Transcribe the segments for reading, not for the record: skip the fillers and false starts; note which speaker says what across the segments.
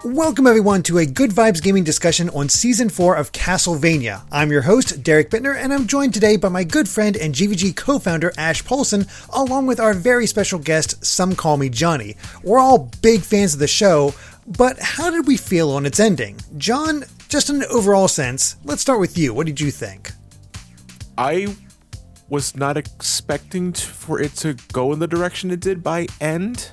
Speaker 1: Welcome everyone to a Good Vibes Gaming discussion on Season 4 of Castlevania. I'm your host, Derek Bittner, and I'm joined today by my good friend and GVG co-founder, Ash Paulson, along with our very special guest, SomeCallMeJohnny. We're all big fans of the show, but how did we feel on its ending? John, just in an overall sense, let's start with you. What did you think?
Speaker 2: I was not expecting for it to go in the direction it did by end.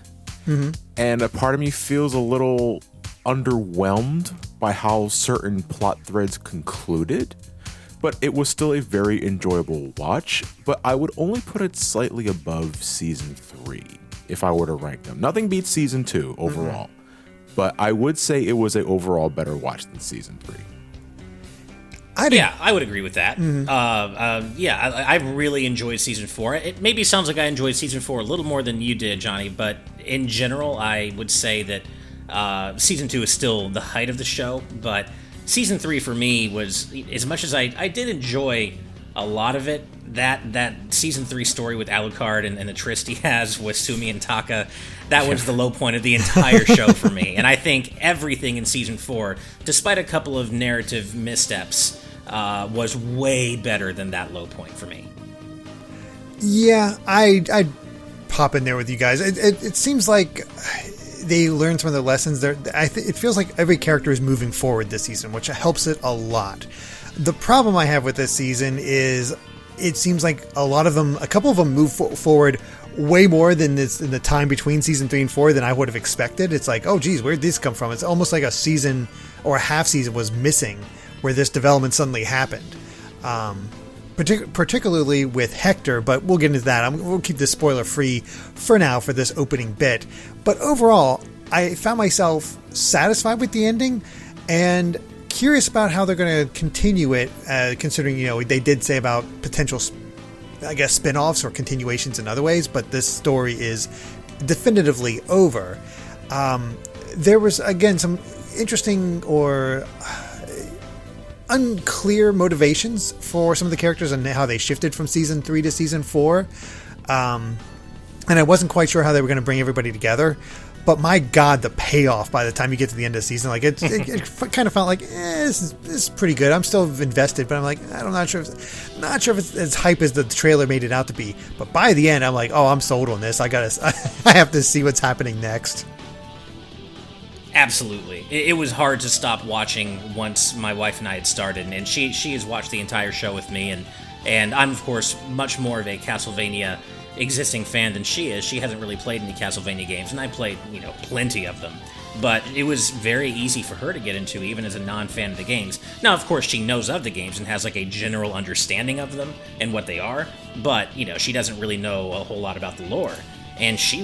Speaker 2: And a part of me feels a little underwhelmed by how certain plot threads concluded, but it was still a very enjoyable watch. But I would only put it slightly above season 3 if I were to rank them. Nothing beats season 2 overall, but I would say it was an overall better watch than season 3.
Speaker 3: I would agree with that. I really enjoyed season 4. It maybe sounds like I enjoyed season 4 a little more than you did, Johnny, but in general, I would say that season 2 is still the height of the show, but season 3 for me was, as much as I did enjoy a lot of it, that season 3 story with Alucard and the tryst he has with Sumi and Taka, that was the low point of the entire show for me. And I think everything in season 4, despite a couple of narrative missteps, was way better than that low point for me.
Speaker 1: Yeah, I'd pop in there with you guys. It seems like they learned some of the lessons there. It feels like every character is moving forward this season, which helps it a lot. The problem I have with this season is it seems like a couple of them move forward way more than this in the time between season 3 and 4 than I would have expected. It's like, oh geez, where'd this come from? It's almost like a season or a half season was missing where this development suddenly happened. Particularly with Hector, but we'll get into that. We'll keep this spoiler free for now for this opening bit. But overall, I found myself satisfied with the ending and curious about how they're going to continue it, considering, they did say about potential, spin-offs or continuations in other ways, but this story is definitively over. There was, again, some interesting or unclear motivations for some of the characters and how they shifted from season 3 to season 4. And I wasn't quite sure how they were going to bring everybody together. But my God, the payoff by the time you get to the end of the season, like it kind of felt like, this is pretty good. I'm still invested, but I'm like, I'm not sure if it's as hype as the trailer made it out to be. But by the end, I'm like, oh, I'm sold on this. I have to see what's happening next.
Speaker 3: Absolutely. It was hard to stop watching once my wife and I had started, and she has watched the entire show with me, and I'm, of course, much more of a Castlevania existing fan than she is. She hasn't really played any Castlevania games, and I played, plenty of them. But it was very easy for her to get into, even as a non-fan of the games. Now, of course, she knows of the games and has, like, a general understanding of them and what they are, but, she doesn't really know a whole lot about the lore. And she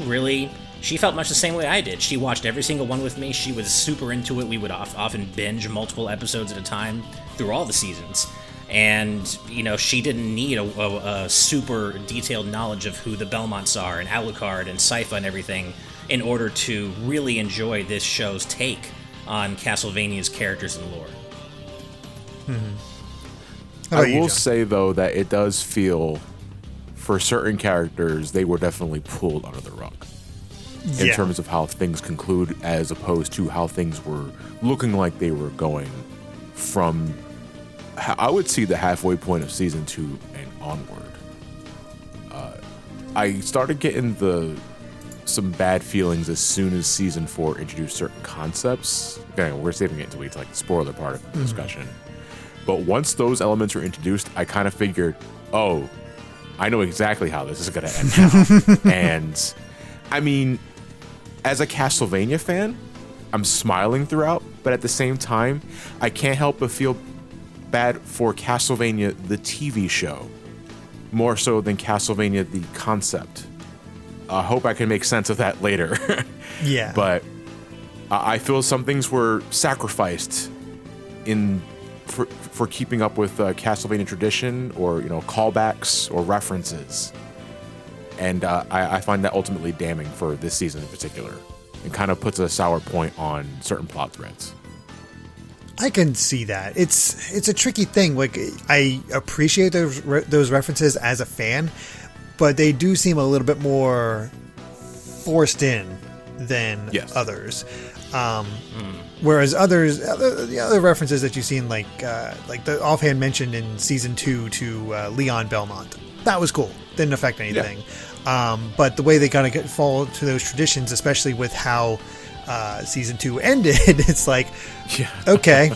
Speaker 3: felt much the same way I did. She watched every single one with me. She was super into it. We would often binge multiple episodes at a time through all the seasons. And, she didn't need a super detailed knowledge of who the Belmonts are and Alucard and Sypha and everything in order to really enjoy this show's take on Castlevania's characters and lore.
Speaker 2: I will say, though, that it does feel, for certain characters, they were definitely pulled under the rug. In terms of how things conclude, as opposed to how things were looking like they were going from, I would see the halfway point of season 2 and onward. I started getting some bad feelings as soon as season 4 introduced certain concepts. Again, we're saving it until we get to the spoiler part of the discussion. But once those elements were introduced, I kind of figured, oh, I know exactly how this is going to end now. And I mean, as a Castlevania fan, I'm smiling throughout, but at the same time, I can't help but feel bad for Castlevania, the TV show, more so than Castlevania, the concept. I hope I can make sense of that later.
Speaker 1: Yeah.
Speaker 2: But I feel some things were sacrificed for keeping up with Castlevania tradition, or callbacks or references. And I find that ultimately damning for this season in particular. It kind of puts a sour point on certain plot threads.
Speaker 1: I can see that. It's a tricky thing. Like, I appreciate those references as a fan, but they do seem a little bit more forced in than others. Whereas the other references that you've seen, like the offhand mention in season 2 to Leon Belmont, that was cool. Didn't affect anything. Yeah. But the way they kind of fall to those traditions, especially with how season 2 ended, it's like, okay,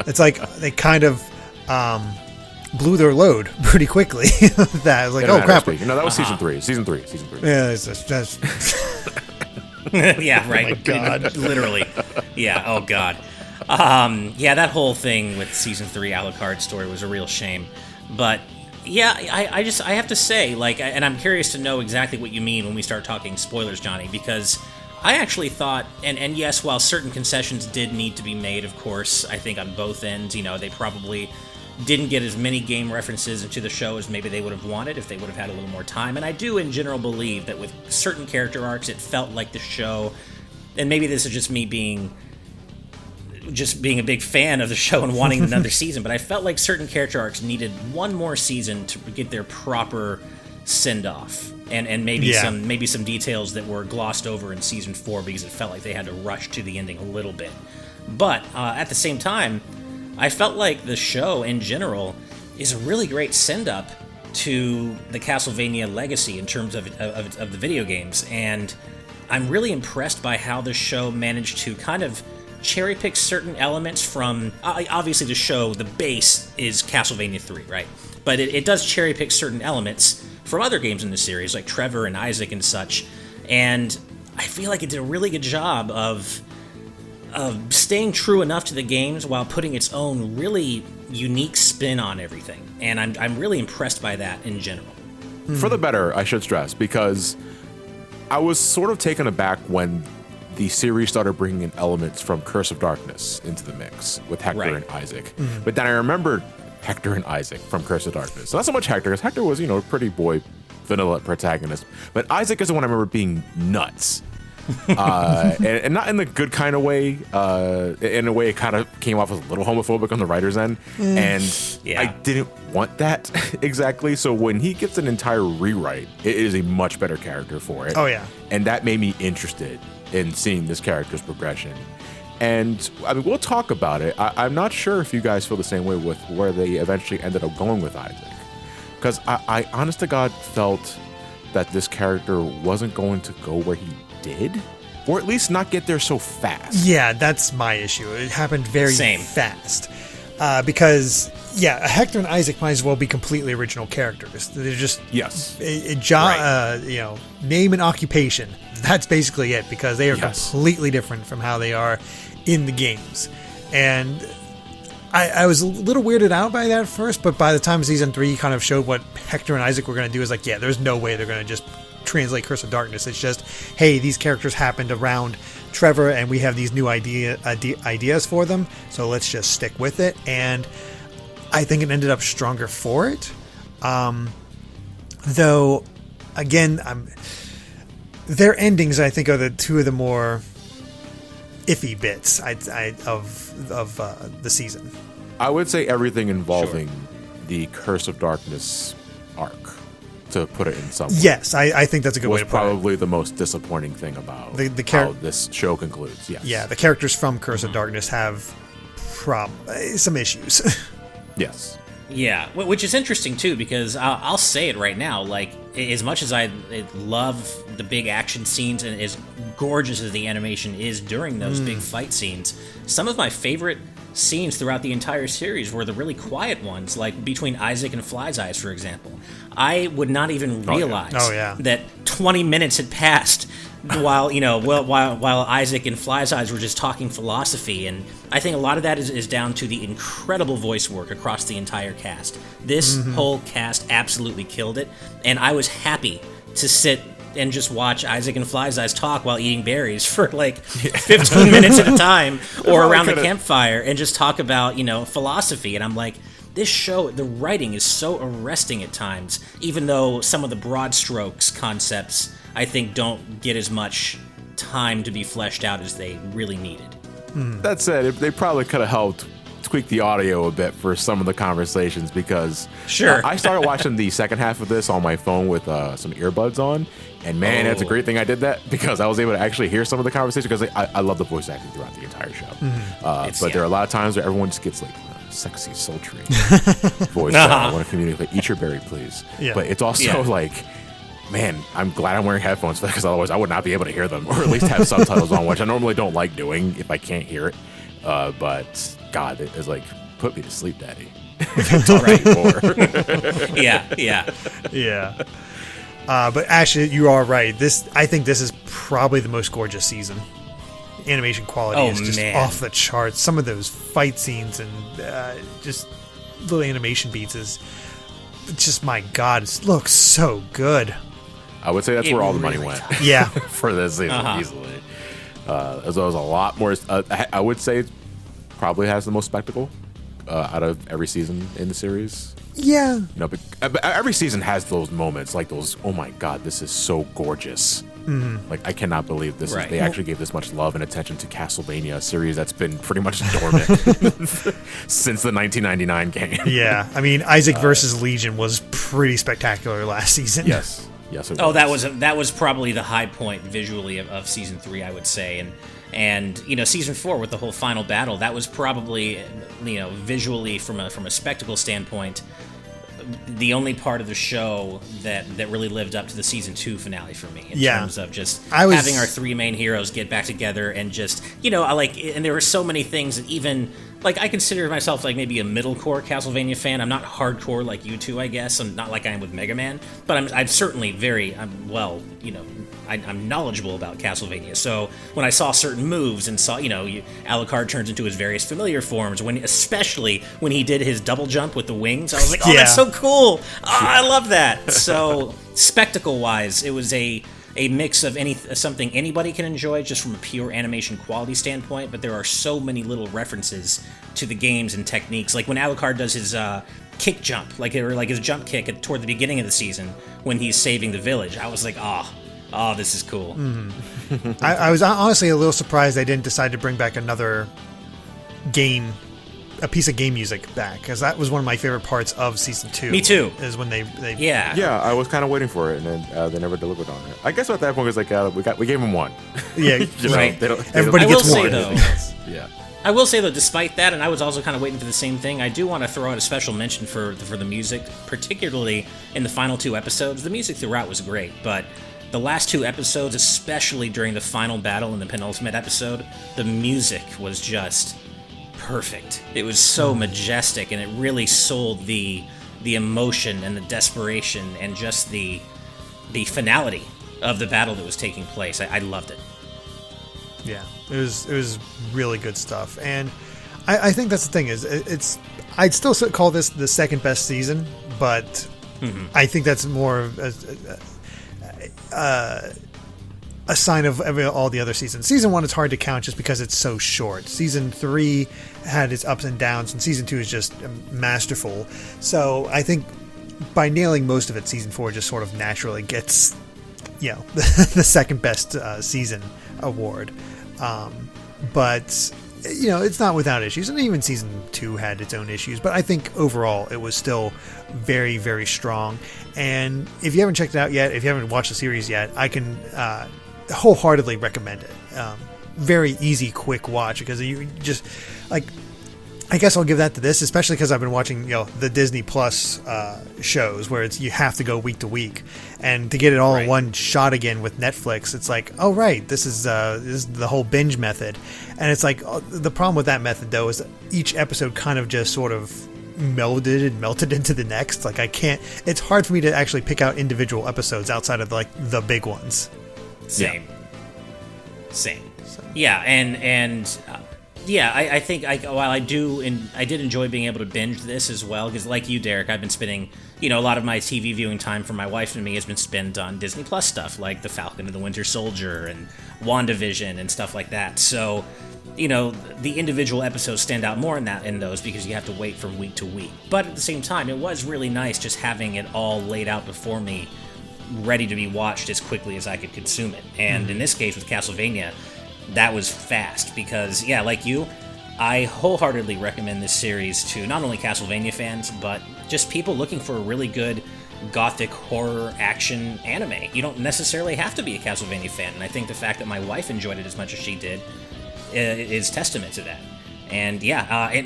Speaker 1: it's like they kind of blew their load pretty quickly. That was like, oh crap!
Speaker 2: No, that was season 3. Season 3.
Speaker 1: Yeah, that's
Speaker 3: yeah, right.
Speaker 1: Oh my God.
Speaker 3: Literally. Yeah. Oh God. Yeah, that whole thing with season 3 Alucard story was a real shame. But yeah, I have to say, like, and I'm curious to know exactly what you mean when we start talking spoilers, Johnny, because I actually thought, and yes, while certain concessions did need to be made, of course, I think on both ends, they probably didn't get as many game references into the show as maybe they would have wanted if they would have had a little more time. And I do, in general, believe that with certain character arcs, it felt like the show, and maybe this is just me being a big fan of the show and wanting another season, but I felt like certain character arcs needed one more season to get their proper send-off. And maybe some details that were glossed over in season 4 because it felt like they had to rush to the ending a little bit. But at the same time, I felt like the show in general is a really great send-up to the Castlevania legacy in terms of the video games, and I'm really impressed by how the show managed to kind of cherry-pick certain elements from... obviously the show, the base is Castlevania 3, right? But it does cherry-pick certain elements from other games in the series, like Trevor and Isaac and such, and I feel like it did a really good job of staying true enough to the games while putting its own really unique spin on everything, and I'm really impressed by that in general.
Speaker 2: For the better, I should stress, because I was sort of taken aback when the series started bringing in elements from Curse of Darkness into the mix with Hector and Isaac. But then I remembered Hector and Isaac from Curse of Darkness. So not so much Hector, because Hector was, a pretty boy vanilla protagonist. But Isaac is the one I remember being nuts. And not in the good kind of way. In a way, it kind of came off as a little homophobic on the writer's end. And I didn't want that exactly. So when he gets an entire rewrite, it is a much better character for it.
Speaker 1: Oh, yeah.
Speaker 2: And that made me interested in seeing this character's progression. And I mean, we'll talk about it. I'm not sure if you guys feel the same way with where they eventually ended up going with Isaac. Because I honest to God felt that this character wasn't going to go where he did, or at least not get there so fast.
Speaker 1: Yeah, that's my issue. It happened very fast. Because, Hector and Isaac might as well be completely original characters. They're just name and occupation. That's basically it, because they are completely different from how they are in the games. And I was a little weirded out by that at first, but by the time season 3 kind of showed what Hector and Isaac were going to do, is like, there's no way they're going to just translate Curse of Darkness. It's just, hey, these characters happened around Trevor, and we have these new ideas for them, so let's just stick with it. And I think it ended up stronger for it. Though, again, their endings, I think, are the two of the more iffy bits of the season.
Speaker 2: I would say everything involving the Curse of Darkness arc, to put it in some way.
Speaker 1: Yes, I think that's a good way to put it.
Speaker 2: Was probably the most disappointing thing about how this show concludes. Yes.
Speaker 1: Yeah, the characters from Curse of Darkness have some issues.
Speaker 2: Yes.
Speaker 3: Yeah, which is interesting too, because I'll say it right now, like, as much as I love the big action scenes and as gorgeous as the animation is during those big fight scenes, some of my favorite scenes throughout the entire series were the really quiet ones, like between Isaac and Fly's Eyes, for example. I would not even realize that 20 minutes had passed while Isaac and Fly's Eyes were just talking philosophy, and I think a lot of that is down to the incredible voice work across the entire cast. This whole cast absolutely killed it, and I was happy to sit and just watch Isaac and Fly's Eyes talk while eating berries for like 15 minutes at a time, or around the campfire, and just talk about, philosophy. And I'm like, this show, the writing is so arresting at times, even though some of the broad strokes concepts, I think, don't get as much time to be fleshed out as they really needed.
Speaker 2: That said, they probably could have helped tweak the audio a bit for some of the conversations because
Speaker 3: Sure.
Speaker 2: I started watching the second half of this on my phone with some earbuds on, and man, that's a great thing I did that because I was able to actually hear some of the conversation because I love the voice acting throughout the entire show. But there are a lot of times where everyone just gets like sexy, sultry voice that I want to communicate. Eat your berry, please.
Speaker 1: Yeah.
Speaker 2: But it's also like, man, I'm glad I'm wearing headphones because otherwise I would not be able to hear them, or at least have subtitles on, which I normally don't like doing if I can't hear it. But God, it is like, put me to sleep, Daddy.
Speaker 3: Right.
Speaker 2: More.
Speaker 1: Yeah. But actually, you are right. I think this is probably the most gorgeous season. Animation quality is just off the charts. Some of those fight scenes and just little animation beats is just, my God, it looks so good.
Speaker 2: I would say that's where all the money went.
Speaker 1: Yeah.
Speaker 2: For this season, easily. As well as a lot more. I would say it probably has the most spectacle out of every season in the series.
Speaker 1: Yeah.
Speaker 2: But every season has those moments, like those, oh my God, this is so gorgeous. Like, I cannot believe this. They actually gave this much love and attention to Castlevania, a series that's been pretty much dormant since the 1999 game.
Speaker 1: Yeah. I mean, Isaac versus Legion was pretty spectacular last season.
Speaker 2: Yes. It
Speaker 3: was. That was probably the high point visually of season 3, I would say, and season 4 with the whole final battle, that was probably visually from a spectacle standpoint, the only part of the show that really lived up to the season 2 finale for me in terms of just having our 3 main heroes get back together and just and there were so many things that even I consider myself like maybe a middle-core Castlevania fan. I'm not hardcore like you two, I guess. I'm not like I am with Mega Man, but I'm certainly I'm knowledgeable about Castlevania. So when I saw certain moves and saw, Alucard turns into his various familiar forms, especially when he did his double jump with the wings, I was like, oh, that's so cool. Oh, I love that. So spectacle-wise, it was a mix of something anybody can enjoy just from a pure animation quality standpoint, but there are so many little references to the games and techniques. Like when Alucard does his kick jump, like his jump kick toward the beginning of the season when he's saving the village, I was like, oh, this is cool.
Speaker 1: Mm-hmm. I was honestly a little surprised they didn't decide to bring back another a piece of game music back, because that was one of my favorite parts of season 2.
Speaker 3: Me too.
Speaker 1: Is when they
Speaker 2: I was kind of waiting for it, and then they never delivered on it. I guess at that point it was like we gave them one.
Speaker 1: Yeah,
Speaker 3: right.
Speaker 1: Everybody gets one.
Speaker 3: Yeah. I will say though, despite that, and I was also kind of waiting for the same thing, I do want to throw out a special mention for the music, particularly in the final 2 episodes. The music throughout was great, but the last 2 episodes, especially during the final battle in the penultimate episode, the music was just perfect. It was so majestic, and it really sold the emotion and the desperation and just the finality of the battle that was taking place. I loved it.
Speaker 1: Yeah, it was really good stuff, and I think that's the thing is I'd still call this the second best season, but I think that's more of a sign of all the other seasons. Season 1 is hard to count just because it's so short. Season 3 had its ups and downs, and season 2 is just masterful. So I think by nailing most of it, season 4 just sort of naturally gets, the second best season award. But it's not without issues, and even season 2 had its own issues. But I think overall it was still very, very strong. And if you haven't checked it out yet, if you haven't watched the series yet, I can wholeheartedly recommend it. Very easy, quick watch, because you just I guess I'll give that to this, especially because I've been watching the Disney Plus shows where you have to go week to week, and to get it all in one shot again with Netflix, it's like, oh right, this is the whole binge method. And it's like, the problem with that method though is that each episode kind of just sort of melted into the next. It's hard for me to actually pick out individual episodes outside of the big ones.
Speaker 3: Same. Yeah, and I think while I did enjoy being able to binge this as well, because like you, Derek, I've been spending a lot of my TV viewing time for my wife and me has been spent on Disney Plus stuff like The Falcon and the Winter Soldier and WandaVision and stuff like that. So the individual episodes stand out more in those because you have to wait from week to week. But at the same time, it was really nice just having it all laid out before me, ready to be watched as quickly as I could consume it. And in this case with Castlevania, that was fast because, like you, I wholeheartedly recommend this series to not only Castlevania fans, but just people looking for a really good gothic horror action anime. You don't necessarily have to be a Castlevania fan, and I think the fact that my wife enjoyed it as much as she did is testament to that. And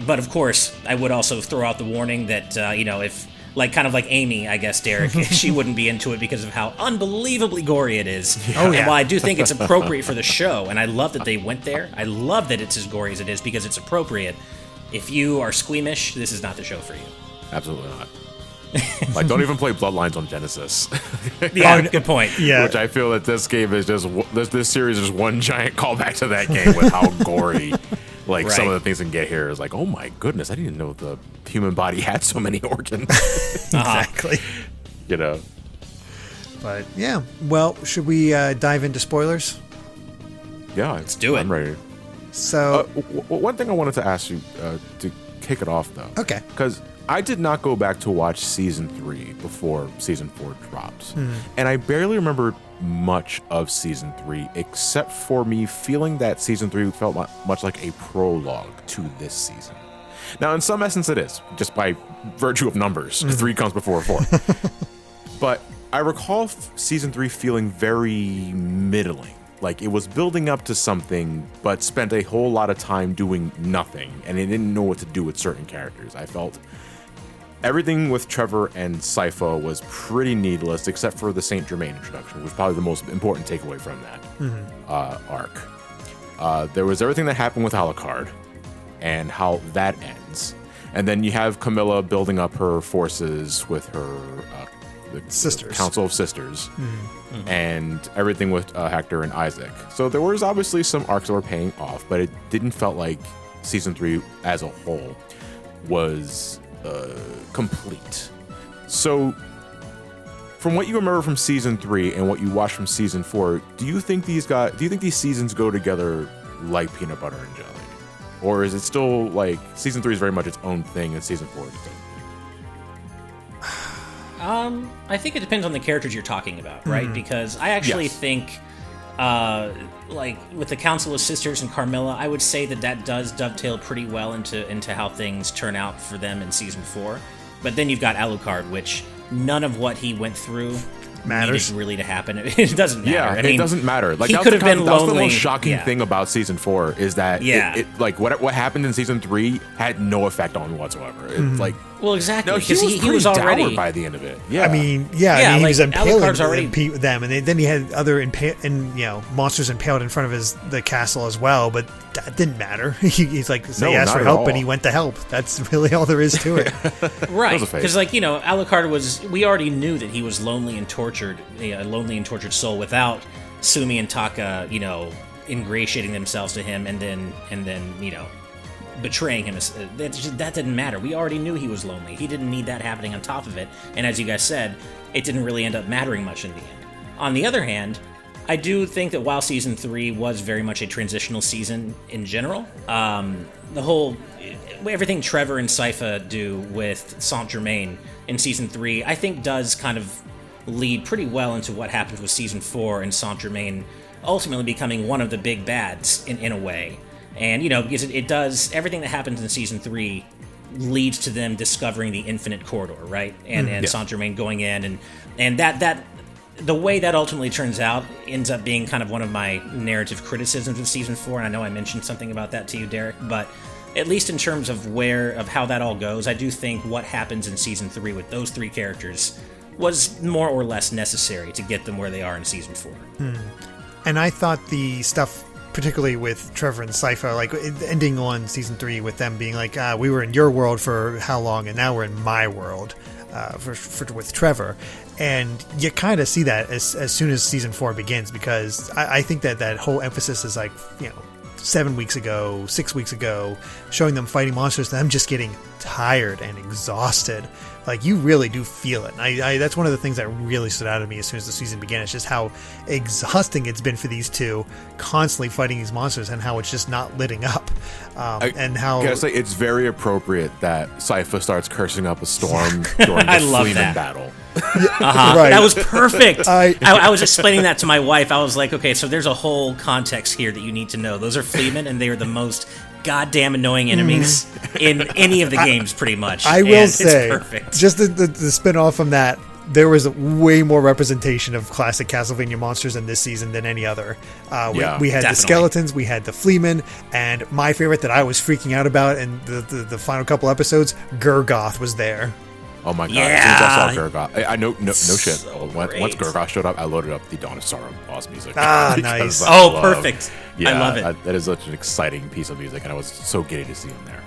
Speaker 3: but of course, I would also throw out the warning that, if, kind of like Amy, I guess, Derek, she wouldn't be into it because of how unbelievably gory it is.
Speaker 1: Oh, yeah.
Speaker 3: And while I do think it's appropriate for the show, and I love that they went there, I love that it's as gory as it is because it's appropriate. If you are squeamish, this is not the show for you.
Speaker 2: Absolutely not. Don't even play Bloodlines on Genesis.
Speaker 3: Yeah, good point.
Speaker 1: Yeah.
Speaker 2: Which I feel that this game is this series is one giant callback to that game with how gory
Speaker 3: Right.
Speaker 2: some of the things can get here is oh my goodness, I didn't know the human body had so many organs.
Speaker 1: Exactly. But yeah, well, should we dive into spoilers?
Speaker 2: Yeah,
Speaker 3: Let's do it.
Speaker 2: I'm ready.
Speaker 1: So,
Speaker 2: One thing I wanted to ask you to kick it off, though.
Speaker 1: Okay.
Speaker 2: Because I did not go back to watch Season 3 before Season 4 dropped. And I barely remember much of Season 3, except for me feeling that Season 3 felt much like a prologue to this season. Now, in some essence, it is, just by virtue of numbers. 3 comes before 4. But I recall Season 3 feeling very middling. Like it was building up to something, but spent a whole lot of time doing nothing, and it didn't know what to do with certain characters. I felt everything with Trevor and Sypha was pretty needless, except for the Saint Germain introduction, which was probably the most important takeaway from that arc. There was everything that happened with Alucard, and how that ends. And then you have Camilla building up her forces with her the
Speaker 1: Sisters.
Speaker 2: Council of Sisters, and everything with Hector and Isaac. So there was obviously some arcs that were paying off, but it didn't felt like Season 3 as a whole was complete. So from what you remember from Season 3 and what you watched from Season 4, do you think these seasons go together like peanut butter and jelly? Or is it still like Season 3 is very much its own thing and Season 4 is its own thing?
Speaker 3: I think it depends on the characters you're talking about, right? Because I actually think, with the Council of Sisters and Carmilla, I would say that does dovetail pretty well into how things turn out for them in Season 4. But then you've got Alucard, which none of what he went through
Speaker 1: matters
Speaker 3: needed really to happen. It doesn't matter.
Speaker 2: Yeah, it doesn't matter. Like
Speaker 3: he could have been lonely.
Speaker 2: That was the most shocking thing about Season 4 is that what happened in Season 3 had no effect on me whatsoever. It's like,
Speaker 3: well, exactly,
Speaker 2: no,
Speaker 3: because
Speaker 2: he was
Speaker 3: already
Speaker 2: dour by the end of it. Yeah,
Speaker 1: I mean, he was impaling
Speaker 3: Alucard's already
Speaker 1: them, and then he had other monsters impaled in front of the castle as well. But that didn't matter. He's like, he asked for help, and he went to help. That's really all there is to it.
Speaker 3: Right, because Alucard we already knew that he was lonely and tortured, a lonely and tortured soul without Sumi and Taka, ingratiating themselves to him and then betraying him. That didn't matter. We already knew he was lonely. He didn't need that happening on top of it. And as you guys said, it didn't really end up mattering much in the end. On the other hand, I do think that while Season 3 was very much a transitional season in general, everything Trevor and Sypha do with Saint Germain in Season 3, I think does kind of lead pretty well into what happens with Season 4 and Saint Germain ultimately becoming one of the big bads in a way. And, because it does, everything that happens in Season 3 leads to them discovering the Infinite Corridor, right? And Saint Germain going in, and that the way that ultimately turns out ends up being kind of one of my narrative criticisms of Season 4, and I know I mentioned something about that to you, Derek, but at least in terms of how that all goes, I do think what happens in Season 3 with those 3 characters was more or less necessary to get them where they are in Season 4.
Speaker 1: And I thought the stuff, particularly with Trevor and Sypha, ending on Season 3 with them being like, we were in your world for how long, and now we're in my world with Trevor. And you kind of see that as soon as Season 4 begins, because I think that whole emphasis is 7 weeks ago, 6 weeks ago, showing them fighting monsters, them just getting tired and exhausted. You really do feel it. And that's one of the things that really stood out to me as soon as the season began. It's just how exhausting it's been for these two, constantly fighting these monsters, and how it's just not letting up. And how I
Speaker 2: gotta say, it's very appropriate that Sypha starts cursing up a storm during the Fleeman battle.
Speaker 1: Right.
Speaker 3: That was perfect. I was explaining that to my wife. I was like, okay, so there's a whole context here that you need to know. Those are Fleeman, and they are the most goddamn annoying enemies in any of the games, pretty much.
Speaker 1: I will say,
Speaker 3: it's perfect.
Speaker 1: Just the spin-off from that, there was way more representation of classic Castlevania monsters in this season than any other. We had the skeletons, we had the Fleamen, and my favorite that I was freaking out about in the final couple episodes, Gurgoth was there.
Speaker 2: Oh my god!
Speaker 3: Yeah.
Speaker 2: As soon as I saw Gurgoth, I know no shit.
Speaker 3: So
Speaker 2: Once Gurgoth showed up, I loaded up the Dawn of Sorrow boss music.
Speaker 1: Nice.
Speaker 3: Perfect.
Speaker 2: Yeah,
Speaker 3: I love it.
Speaker 2: That is such an exciting piece of music, and I was so giddy to see him there.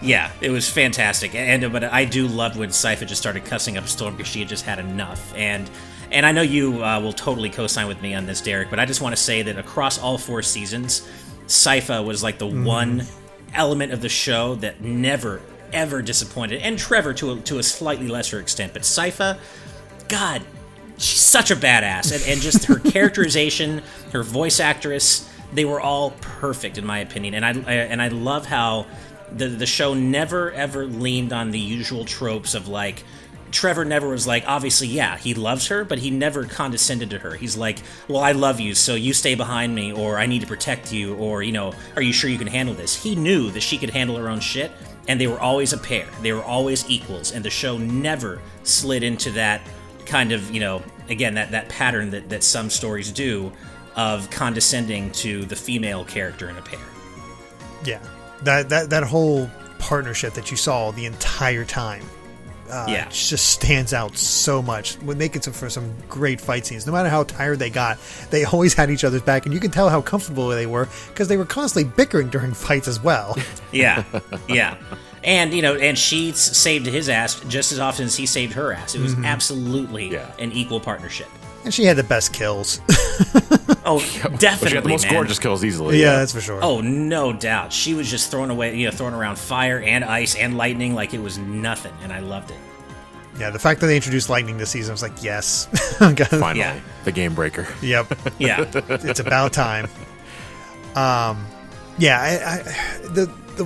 Speaker 3: Yeah, it was fantastic, but I do love when Sypha just started cussing up Storm because she had just had enough, and I know you will totally co-sign with me on this, Derek, but I just want to say that across all 4 seasons, Sypha was like the one element of the show that never ever disappointed, and Trevor to a slightly lesser extent, but Sypha, God, she's such a badass, and just her characterization, her voice actress, they were all perfect in my opinion, and I love how the show never ever leaned on the usual tropes of like, Trevor never was like, obviously, yeah, he loves her, but he never condescended to her. He's like, well, I love you, so you stay behind me, or I need to protect you, or, are you sure you can handle this? He knew that she could handle her own shit, and they were always a pair. They were always equals, and the show never slid into that kind of, again, that pattern that some stories do of condescending to the female character in a pair.
Speaker 1: Yeah. That whole partnership that you saw the entire time just stands out so much. When they get for some great fight scenes, no matter how tired they got, they always had each other's back, and you can tell how comfortable they were because they were constantly bickering during fights as well. Yeah.
Speaker 3: And, and she saved his ass just as often as he saved her ass. It was absolutely an equal partnership.
Speaker 1: And she had the best kills.
Speaker 3: Oh, definitely,
Speaker 2: but she had the most gorgeous kills easily.
Speaker 1: Yeah, that's for sure.
Speaker 3: Oh, no doubt. She was just throwing around fire and ice and lightning like it was nothing, and I loved it.
Speaker 1: Yeah, the fact that they introduced lightning this season, I was like, yes.
Speaker 2: Finally, the game breaker.
Speaker 1: Yep.
Speaker 3: Yeah.
Speaker 1: It's about time. The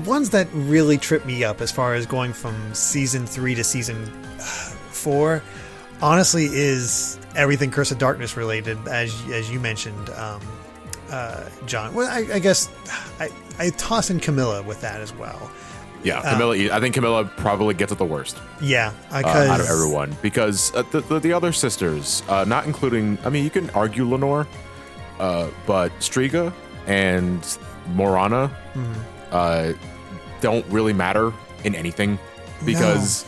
Speaker 1: ones that really tripped me up as far as going from season 3 to season 4, honestly, is everything Curse of Darkness related, as you mentioned, John. Well, I guess I toss in Camilla with that as well.
Speaker 2: Yeah, Camilla. I think Camilla probably gets it the worst.
Speaker 1: Yeah,
Speaker 2: out of everyone, because the other sisters, not including. I mean, you can argue Lenore, but Striga and Morana don't really matter in anything because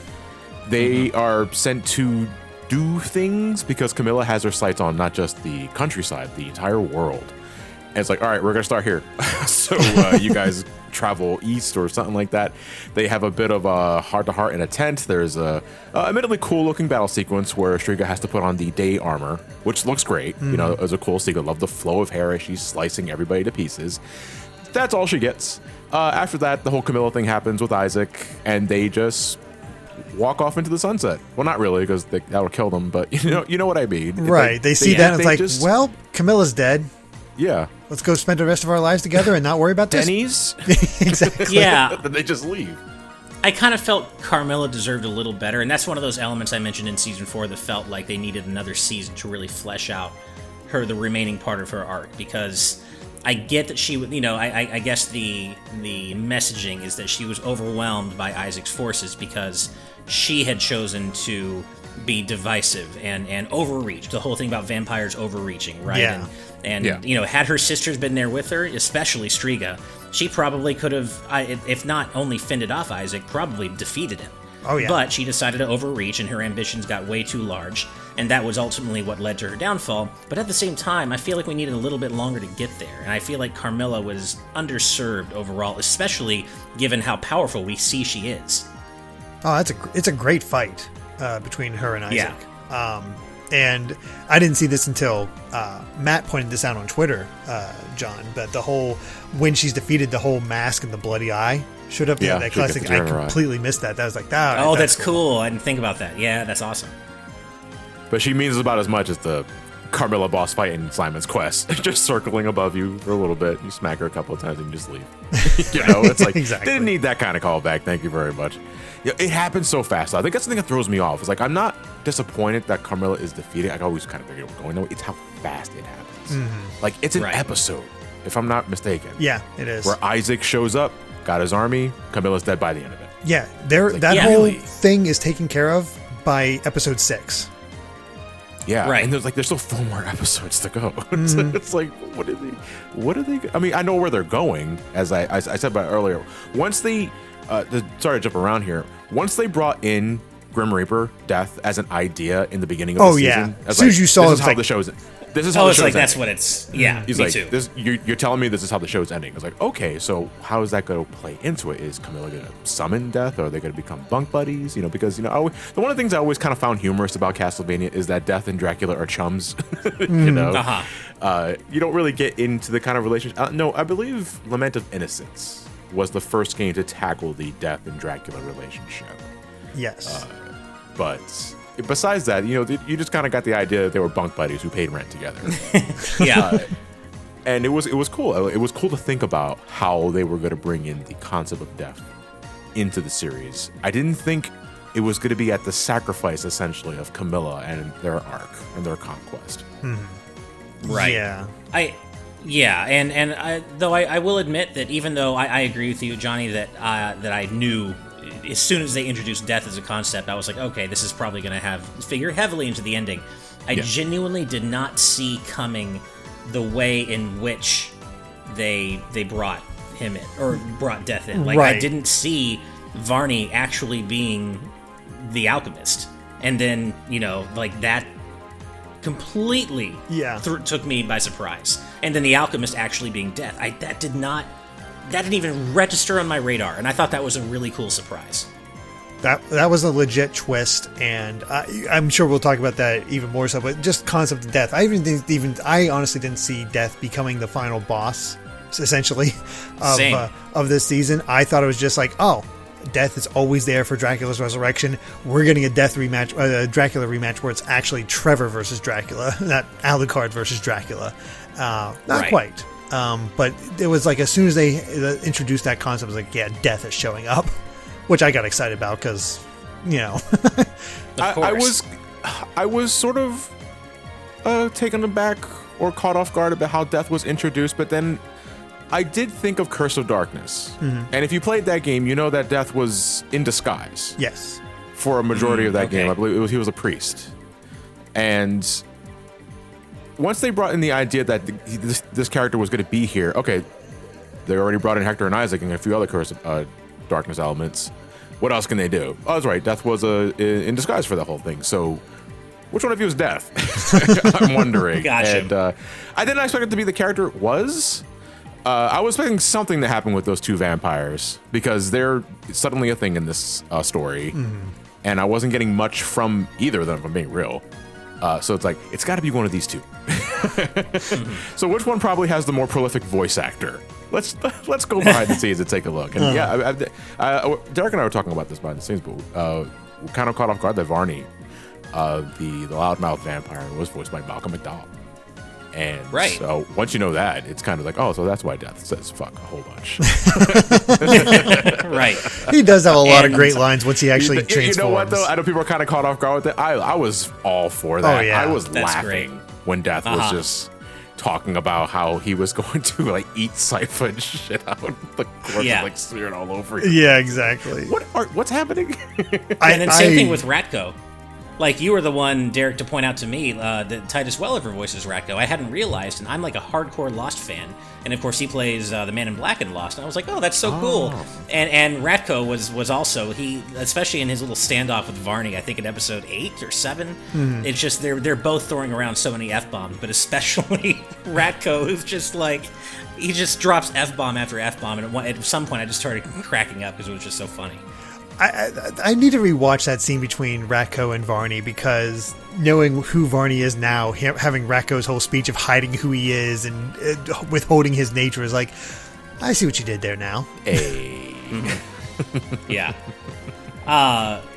Speaker 2: they are sent to do things because Camilla has her sights on not just the countryside, the entire world. And it's like, all right, we're gonna start here. So you guys travel east or something like that. They have a bit of a heart-to-heart in a tent. There's a admittedly cool-looking battle sequence where Striga has to put on the day armor, which looks great. It was a cool sequence. Love the flow of hair as she's slicing everybody to pieces. That's all she gets. After that, the whole Camilla thing happens with Isaac, and they just walk off into the sunset. Well, not really, because that'll kill them, but you know what I mean.
Speaker 1: Right. They see that and it's like, well, Camilla's dead.
Speaker 2: Yeah.
Speaker 1: Let's go spend the rest of our lives together and not worry about this.
Speaker 2: Denny's?
Speaker 1: Exactly.
Speaker 3: Yeah.
Speaker 2: Then they just leave.
Speaker 3: I kind of felt Carmilla deserved a little better, and that's one of those elements I mentioned in season 4 that felt like they needed another season to really flesh out the remaining part of her arc, because I get that she would, I guess the messaging is that she was overwhelmed by Isaac's forces because she had chosen to be divisive and overreach. The whole thing about vampires overreaching, right?
Speaker 1: Yeah.
Speaker 3: And had her sisters been there with her, especially Striga, she probably could have, if not only fended off Isaac, probably defeated him.
Speaker 1: Oh, yeah.
Speaker 3: But she decided to overreach, and her ambitions got way too large, and that was ultimately what led to her downfall. But at the same time, I feel like we needed a little bit longer to get there, and I feel like Carmilla was underserved overall, especially given how powerful we see she is.
Speaker 1: Oh, it's a great fight between her and Isaac. Yeah. And I didn't see this until Matt pointed this out on Twitter, John, but when she's defeated, the whole mask and the bloody eye showed up. That classic. I completely missed that. That was like,
Speaker 3: that's cool. I didn't think about that. Yeah, that's awesome.
Speaker 2: But she means about as much as the Carmilla boss fight in Simon's Quest. Just circling above you for a little bit. You smack her a couple of times and you just leave. It's like,
Speaker 1: exactly.
Speaker 2: Didn't need that kind of callback. Thank you very much. It happens so fast. I think that's the thing that throws me off. It's like, I'm not disappointed that Carmilla is defeated. I always kind of figured it was going nowhere. It's how fast it happens. Like, it's an episode. if I'm not mistaken.
Speaker 1: Yeah, it is.
Speaker 2: Where Isaac shows up, got his army, Camilla's dead by the end of it.
Speaker 1: Yeah, that whole thing is taken care of by episode 6.
Speaker 2: Yeah,
Speaker 3: right.
Speaker 2: And there's still 4 more episodes to go. It's like, what are they? I mean, I know where they're going, as I said about earlier. Once they, sorry to jump around here. Once they brought in Grim Reaper Death as an idea in the beginning of the season,
Speaker 1: as soon as you saw it,
Speaker 2: this is how the show's. This is how
Speaker 3: it's like
Speaker 2: ending.
Speaker 3: that's what it's. Yeah,
Speaker 2: He's
Speaker 3: me
Speaker 2: like,
Speaker 3: too.
Speaker 2: You're telling me this is how the show's ending. I was like, okay, so how is that going to play into it? Is Camilla going to summon Death, or are they going to become bunk buddies? Because one of the things I always kind of found humorous about Castlevania is that Death and Dracula are chums. You don't really get into the kind of relationship. No, I believe Lament of Innocence was the first game to tackle the Death and Dracula relationship.
Speaker 1: Yes,
Speaker 2: but. Besides that, you just kind of got the idea that they were bunk buddies who paid rent together.
Speaker 3: Yeah,
Speaker 2: and it was cool. It was cool to think about how they were going to bring in the concept of death into the series. I didn't think it was going to be at the sacrifice, essentially, of Camilla and their arc and their conquest.
Speaker 3: right.
Speaker 1: Yeah,
Speaker 3: and though I will admit that even though I agree with you, Johnny, that I knew. As soon as they introduced death as a concept, I was like, okay, this is probably going to figure heavily into the ending. I genuinely did not see coming the way in which they brought him in, or brought death in. Like, I didn't see Varney actually being the alchemist. And then, that completely took me by surprise. And then the alchemist actually being death. That didn't even register on my radar, and I thought that was a really cool surprise.
Speaker 1: That was a legit twist, and I'm sure we'll talk about that even more so. But just concept of death, I honestly didn't see Death becoming the final boss, essentially, of this season. I thought it was just like, oh, Death is always there for Dracula's resurrection. We're getting a Death rematch, a Dracula rematch, where it's actually Trevor versus Dracula, not Alucard versus Dracula. Not quite. But it was like as soon as they introduced that concept, it was like, yeah, Death is showing up, which I got excited about because,
Speaker 2: I was sort of taken aback or caught off guard about how Death was introduced, but then I did think of Curse of Darkness, and if you played that game, you know that Death was in disguise.
Speaker 1: Yes,
Speaker 2: for a majority of that game, I believe he was a priest, and. Once they brought in the idea that this character was going to be here, okay, they already brought in Hector and Isaac and a few other Curse of Darkness elements. What else can they do? Oh, that's right, Death was in disguise for the whole thing. So, which one of you is Death? I'm wondering.
Speaker 3: Gotcha.
Speaker 2: And I didn't expect it to be the character it was. I was expecting something to happen with those 2 vampires because they're suddenly a thing in this story, and I wasn't getting much from either of them, if I'm being real. So it's like, it's got to be one of these 2. So which one probably has the more prolific voice actor? Let's go behind the scenes and take a look. And Derek and I were talking about this behind the scenes, but we kind of caught off guard that Varney, the loudmouth vampire, was voiced by Malcolm McDowell. And so once you know that, it's kind of like, oh, so that's why Death says fuck a whole bunch.
Speaker 3: Right.
Speaker 1: He does have a lot of great lines once he actually transforms.
Speaker 2: You know what, though? I know people are kind of caught off guard with it. I was all for that.
Speaker 1: Oh, yeah.
Speaker 2: I was
Speaker 3: That's
Speaker 2: laughing
Speaker 3: great.
Speaker 2: when Death was just talking about how he was going to eat Sypha and shit out. The corpse smeared all over you.
Speaker 1: Yeah, exactly.
Speaker 2: What's happening?
Speaker 3: And then same thing with Ratko. Like, you were the one, Derek, to point out to me that Titus Welliver voices Ratko. I hadn't realized, and I'm like a hardcore Lost fan. And of course, he plays the Man in Black in Lost. And I was like, oh, that's so cool. And Ratko was also, he, especially in his little standoff with Varney, I think in episode 8 or 7, it's just, they're both throwing around so many F-bombs, but especially Ratko, who's just like, he just drops F-bomb after F-bomb. And at some point, I just started cracking up because it was just so funny.
Speaker 1: I need to rewatch that scene between Ratko and Varney because knowing who Varney is now, having Ratko's whole speech of hiding who he is and withholding his nature is like, I see what you did there now.
Speaker 2: Hey.
Speaker 3: Yeah.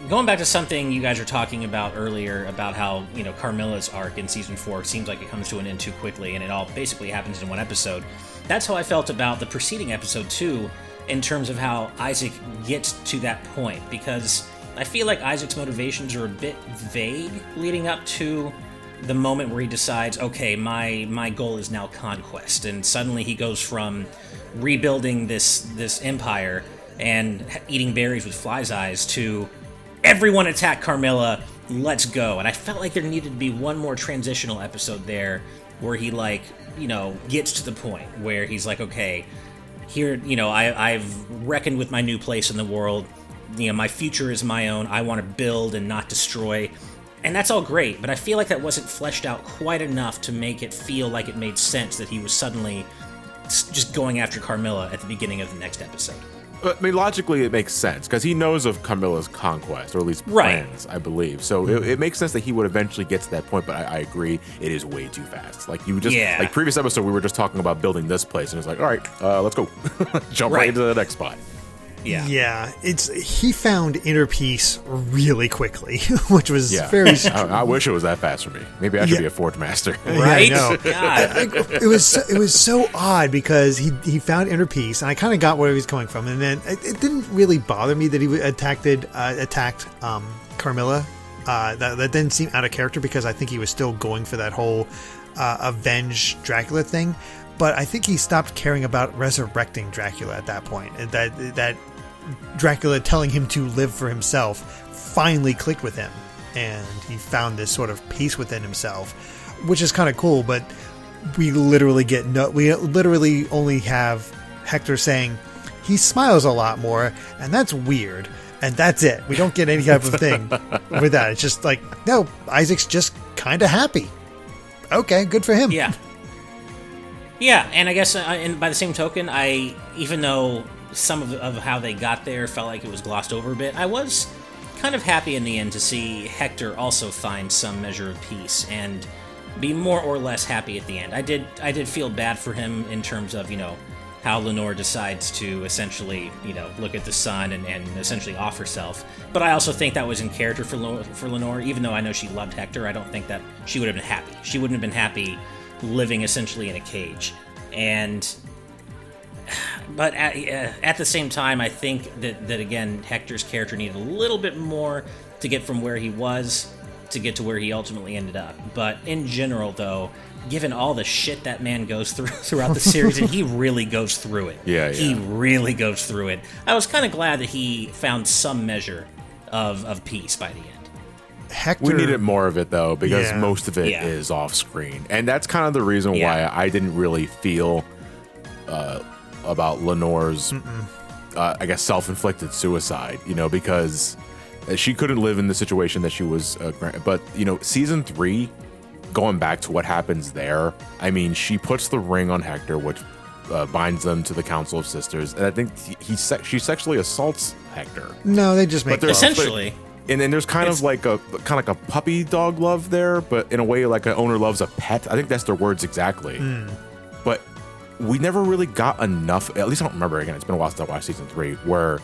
Speaker 3: Going back to something you guys were talking about earlier about how, Carmilla's arc in season 4 seems like it comes to an end too quickly and it all basically happens in one episode. That's how I felt about the preceding episode 2. In terms of how Isaac gets to that point, because I feel like Isaac's motivations are a bit vague leading up to the moment where he decides, okay, my goal is now conquest, and suddenly he goes from rebuilding this empire and eating berries with flies' eyes to everyone attack Carmilla, let's go. And I felt like there needed to be one more transitional episode there where he, like, gets to the point where he's like, okay, here, I've reckoned with my new place in the world. My future is my own. I want to build and not destroy. And that's all great, but I feel like that wasn't fleshed out quite enough to make it feel like it made sense that he was suddenly just going after Carmilla at the beginning of the next episode.
Speaker 2: I mean, logically, it makes sense, because he knows of Carmilla's conquest, or at least plans, I believe. So it makes sense that he would eventually get to that point, but I agree, it is way too fast. Like, you just, like, previous episode, we were just talking about building this place, and it's like, all right, let's go. Jump right into the next spot.
Speaker 1: Yeah, he found inner peace really quickly, which was very strange.
Speaker 2: I wish it was that fast for me. Maybe I should be a Forge Master.
Speaker 3: Right?
Speaker 1: Yeah, it was so odd because he found inner peace, and I kind of got where he was coming from, and then it didn't really bother me that he attacked Carmilla. That didn't seem out of character because I think he was still going for that whole avenge Dracula thing. But I think he stopped caring about resurrecting Dracula at that point. That Dracula telling him to live for himself finally clicked with him, and he found this sort of peace within himself, which is kind of cool. But we literally only have Hector saying he smiles a lot more, and that's weird, and that's it. We don't get any type of thing with that. It's just like, no, Isaac's just kind of happy. Okay, good for him.
Speaker 3: Yeah, and I guess, and by the same token, even though some of how they got there felt like it was glossed over a bit, I was kind of happy in the end to see Hector also find some measure of peace and be more or less happy at the end. I did feel bad for him in terms of, how Lenore decides to essentially, look at the sun and essentially off herself. But I also think that was in character for Lenore. Even though I know she loved Hector, I don't think that she would have been happy. She wouldn't have been happy living essentially in a cage. But at the same time, I think that again, Hector's character needed a little bit more to get from where he was to get to where he ultimately ended up. But in general, though, given all the shit that man goes through throughout the series, and he really goes through it. He really goes through it. I was kind of glad that he found some measure of peace by the end.
Speaker 1: Hector,
Speaker 2: we needed more of it, though, because most of it is off screen, and that's kind of the reason why I didn't really feel about Lenore's I guess self-inflicted suicide, because she couldn't live in the situation that she was but season 3, going back to what happens there, I mean, she puts the ring on Hector, which binds them to the Council of Sisters, and I think she sexually assaults Hector.
Speaker 1: No, they just make
Speaker 3: essentially.
Speaker 2: And then there's kind of like a puppy dog love there, but in a way like an owner loves a pet. I think that's their words exactly. But we never really got enough. At least I don't remember. Again, it's been a while since I watched season 3, where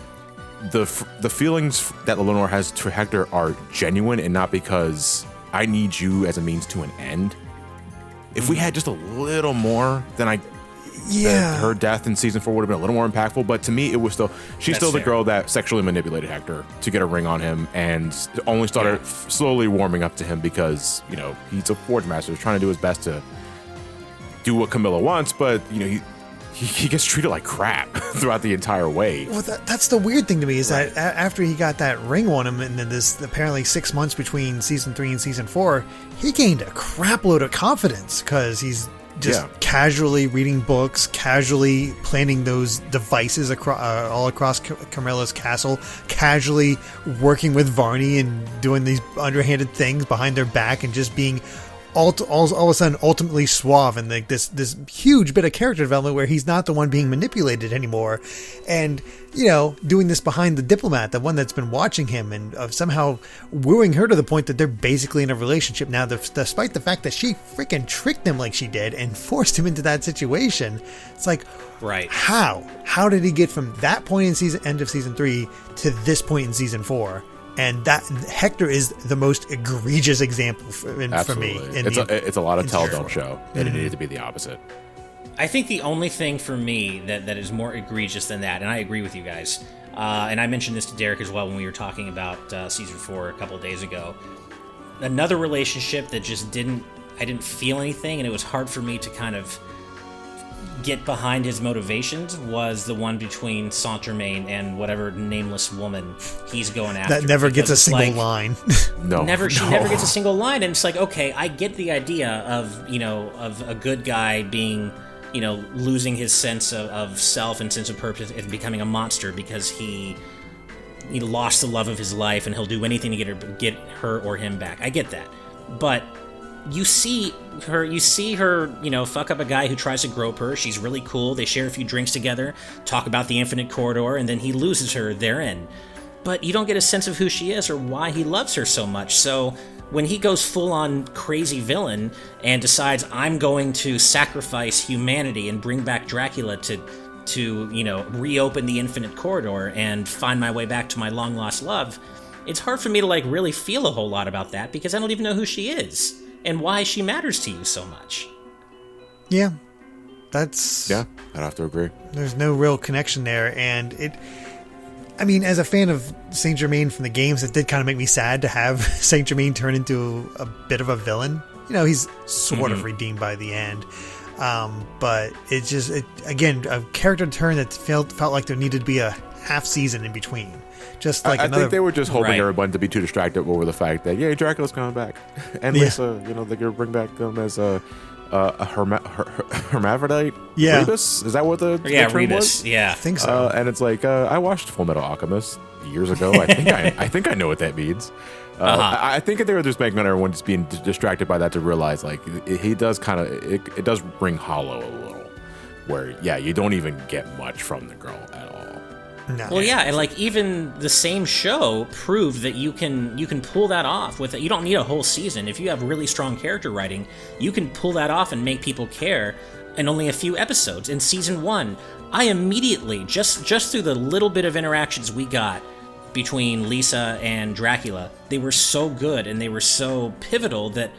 Speaker 2: the feelings that Lenore has to Hector are genuine and not because I need you as a means to an end. If we had just a little more, then her death in season 4 would have been a little more impactful. But to me, it was she's still the girl that sexually manipulated Hector to get a ring on him, and only started slowly warming up to him because he's a Forge Master, he's trying to do his best to do what Camilla wants, but he gets treated like crap throughout the entire way.
Speaker 1: Well, that's the weird thing to me is that after he got that ring on him, and then this apparently 6 months between season 3 and season 4, he gained a crap load of confidence because he's just casually reading books, casually planning those devices all across Camilla's castle, casually working with Varney and doing these underhanded things behind their back, and just being all of a sudden ultimately suave, and like this huge bit of character development where he's not the one being manipulated anymore, and doing this behind the diplomat, the one that's been watching him, and somehow wooing her to the point that they're basically in a relationship now, despite the fact that she freaking tricked him like she did and forced him into that situation. It's like, how did he get from that point in end of season 3 to this point in season 4? And that Hector is the most egregious example for me.
Speaker 2: It's a lot of tell don't show, and it needed to be the opposite.
Speaker 3: I think the only thing for me that is more egregious than that, and I agree with you guys, and I mentioned this to Derek as well when we were talking about season 4 a couple of days ago, another relationship that just didn't I didn't feel anything, and it was hard for me to kind of get behind his motivations, was the one between Saint-Germain and whatever nameless woman he's going after.
Speaker 1: That never gets a
Speaker 3: Because it's
Speaker 1: single
Speaker 3: like,
Speaker 1: line.
Speaker 3: She never gets a single line, and it's like, okay, I get the idea of, you know, of a good guy being, you know, losing his sense of self and sense of purpose and becoming a monster because he lost the love of his life and he'll do anything to get her or him back. I get that, but you see her, you know, fuck up a guy who tries to grope her. She's really cool. They share a few drinks together, talk about the infinite corridor, and then he loses her therein. But you don't get a sense of who she is or why he loves her so much. So when he goes full-on crazy villain and decides, I'm going to sacrifice humanity and bring back Dracula to you know, reopen the infinite corridor and find my way back to my long-lost love, it's hard for me to, like, really feel a whole lot about that because I don't even know who she is and why she matters to you so much.
Speaker 1: Yeah.
Speaker 2: I'd have to agree.
Speaker 1: There's no real connection there, and I mean, as a fan of Saint Germain from the games, it did kind of make me sad to have Saint Germain turn into a bit of a villain. You know, he's sort of redeemed by the end. But again, a character turn that felt like there needed to be a half season in between. Just like
Speaker 2: I think they were just hoping everyone to be too distracted over the fact that, yeah, Dracula's coming back. And Lisa, you know, they're going to bring back them as a hermaphrodite.
Speaker 1: Yeah.
Speaker 2: Rebus? Is that what the term was?
Speaker 3: Yeah.
Speaker 1: I think so.
Speaker 2: And it's like, I watched Full Metal Alchemist years ago. I think I know what that means. I think they were just making everyone just being distracted by that to realize, like, he does kind of, it does ring hollow a little, where, yeah, you don't even get much from the girl at all.
Speaker 1: No.
Speaker 3: Well, yeah, and like even the same show proved that you can pull that off with it. You don't need a whole season. If you have really strong character writing, you can pull that off and make people care in only a few episodes. In season 1, I immediately, just through the little bit of interactions we got between Lisa and Dracula, they were so good and they were so pivotal that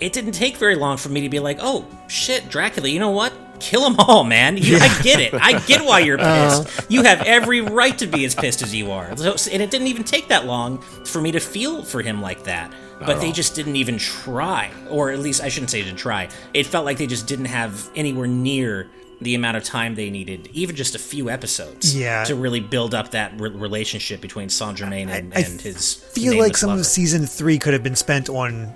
Speaker 3: it didn't take very long for me to be like, oh shit, Dracula, you know what? Kill them all, man. I get it. I get why you're pissed. You have every right to be as pissed as you are. And it didn't even take that long for me to feel for him like that. But they just didn't even try. Or at least, I shouldn't say to try. It felt like they just didn't have anywhere near the amount of time they needed, even just a few episodes, to really build up that relationship between Saint-Germain and his
Speaker 1: I feel like some
Speaker 3: lover.
Speaker 1: of season 3 could have been spent on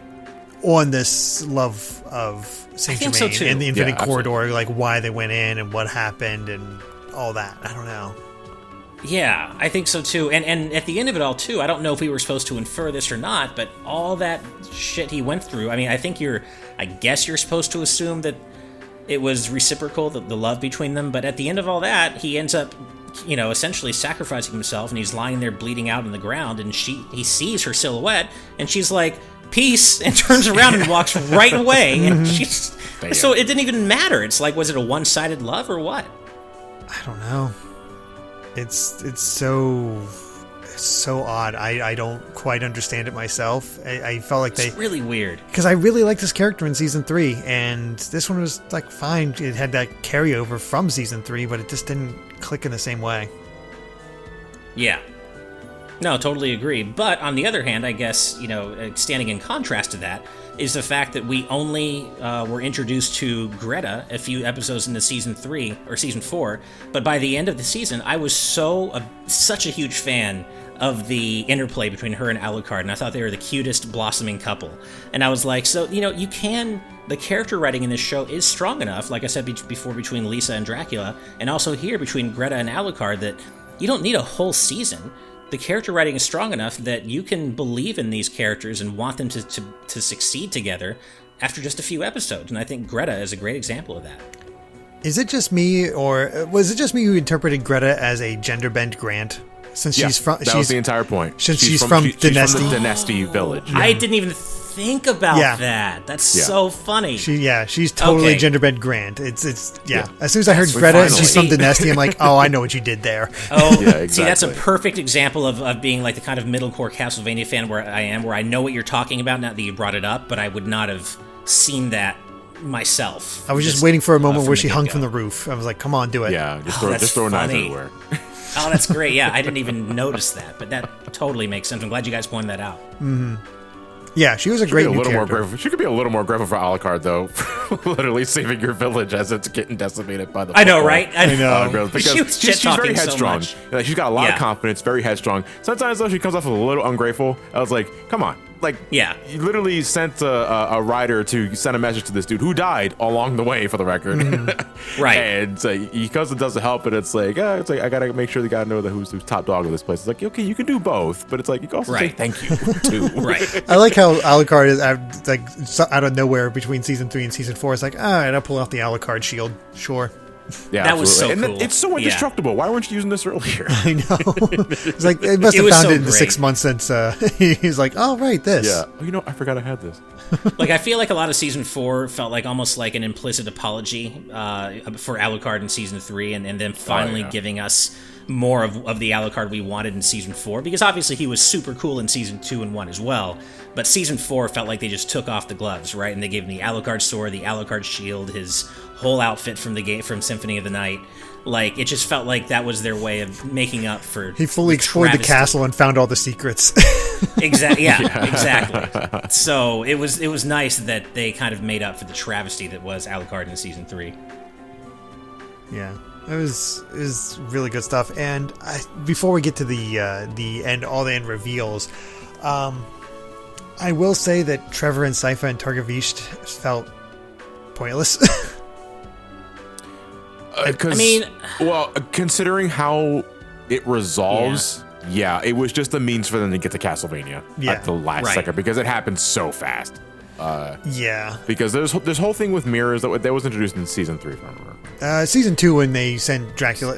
Speaker 1: this love of Saint Germain
Speaker 3: so too.
Speaker 1: and the Infinite Corridor, like why they went in and what happened and all that. I don't know.
Speaker 3: Yeah, I think so too. And at the end of it all too, I don't know if we were supposed to infer this or not, but all that shit he went through, I mean, I guess you're supposed to assume that it was reciprocal, the love between them, but at the end of all that, he ends up, you know, essentially sacrificing himself, and he's lying there bleeding out on the ground, and he sees her silhouette, and she's like, peace, and turns around and walks right away, and so it didn't even matter. It's like, was it a one-sided love or what?
Speaker 1: I don't know. It's so odd. I don't quite understand it myself. I felt like
Speaker 3: it's really weird.
Speaker 1: Because I really liked this character in season 3, and this one was like fine. It had that carryover from season 3, but it just didn't click in the same way. Yeah.
Speaker 3: No, totally agree. But on the other hand, I guess, you know, standing in contrast to that is the fact that we only were introduced to Greta a few episodes into season 3 or season 4, but by the end of the season, I was such a huge fan of the interplay between her and Alucard, and I thought they were the cutest blossoming couple. And I was like, so, you know, the character writing in this show is strong enough, like I said before, between Lisa and Dracula, and also here between Greta and Alucard, that you don't need a whole season. The character writing is strong enough that you can believe in these characters and want them to succeed together after just a few episodes. And I think Greta is a great example of that.
Speaker 1: Is it just me, or was it just me who interpreted Greta as a gender-bent Grant? Since
Speaker 2: that was the entire point.
Speaker 1: Since she's from Dynasty.
Speaker 2: The Dynasty village.
Speaker 3: Yeah. I didn't even think about that. That's so funny.
Speaker 1: She's totally gender-bent Grant. It's As soon as I heard Greta and she's from Dynasty, I'm like, oh, I know what you did there.
Speaker 3: Oh, yeah, exactly. See, that's a perfect example of being like the kind of middle-core Castlevania fan where I know what you're talking about now that you brought it up, but I would not have seen that myself.
Speaker 1: I was just waiting for a moment where she hung from the roof. I was like, come on, do it.
Speaker 2: Yeah, just throw knives everywhere.
Speaker 3: Oh, that's great. Yeah, I didn't even notice that, but that totally makes sense. I'm glad you guys pointed that out.
Speaker 1: Mm-hmm. Yeah, she was a great new character.
Speaker 2: She could be a little more grateful for Alucard, though. Literally saving your village as it's getting decimated by the
Speaker 3: I know, right?
Speaker 1: I know.
Speaker 2: Because
Speaker 3: she was
Speaker 2: she's very headstrong.
Speaker 3: So much.
Speaker 2: Like, she's got a lot of confidence, very headstrong. Sometimes, though, she comes off a little ungrateful. I was like, come on. Like,
Speaker 3: yeah,
Speaker 2: you literally sent a rider to send a message to this dude who died along the way, for the record.
Speaker 3: Right.
Speaker 2: And he comes and doesn't help, and it's like I gotta make sure the guy know that who's top dog of this place. It's like, okay, you can do both, but it's like you can also say thank you too.
Speaker 3: Right.
Speaker 1: I like how Alucard is like out of nowhere between season 3 and season 4. It's like, all right, I'll pull off the Alucard shield. Sure.
Speaker 2: Yeah,
Speaker 3: that was so
Speaker 2: and
Speaker 3: cool.
Speaker 2: it's so indestructible. Why weren't you using this earlier?
Speaker 1: I know. It's like it must have found it in the 6 months since he's like, oh right, this.
Speaker 2: Yeah. Oh, I forgot I had this.
Speaker 3: Like, I feel like a lot of season 4 felt like almost like an implicit apology for Alucard in season 3, and then finally giving us more of the Alucard we wanted in season 4, because obviously he was super cool in season 2 and 1 as well, but season 4 felt like they just took off the gloves, right? And they gave him the Alucard sword, the Alucard shield, his whole outfit from Symphony of the Night. Like, it just felt like that was their way of making up for
Speaker 1: he fully explored the castle and found all the secrets.
Speaker 3: Exactly. Yeah, exactly. So it was nice that they kind of made up for the travesty that was Alucard in season 3.
Speaker 1: Yeah, it was really good stuff. And before we get to the end reveals, I will say that Trevor and Sypha and Targavisht felt pointless.
Speaker 2: Considering how it resolves, it was just a means for them to get to Castlevania at the last second, because it happened so fast. Because there's this whole thing with mirrors that was introduced in season 3, if I remember.
Speaker 1: Season 2, when they sent Dracula,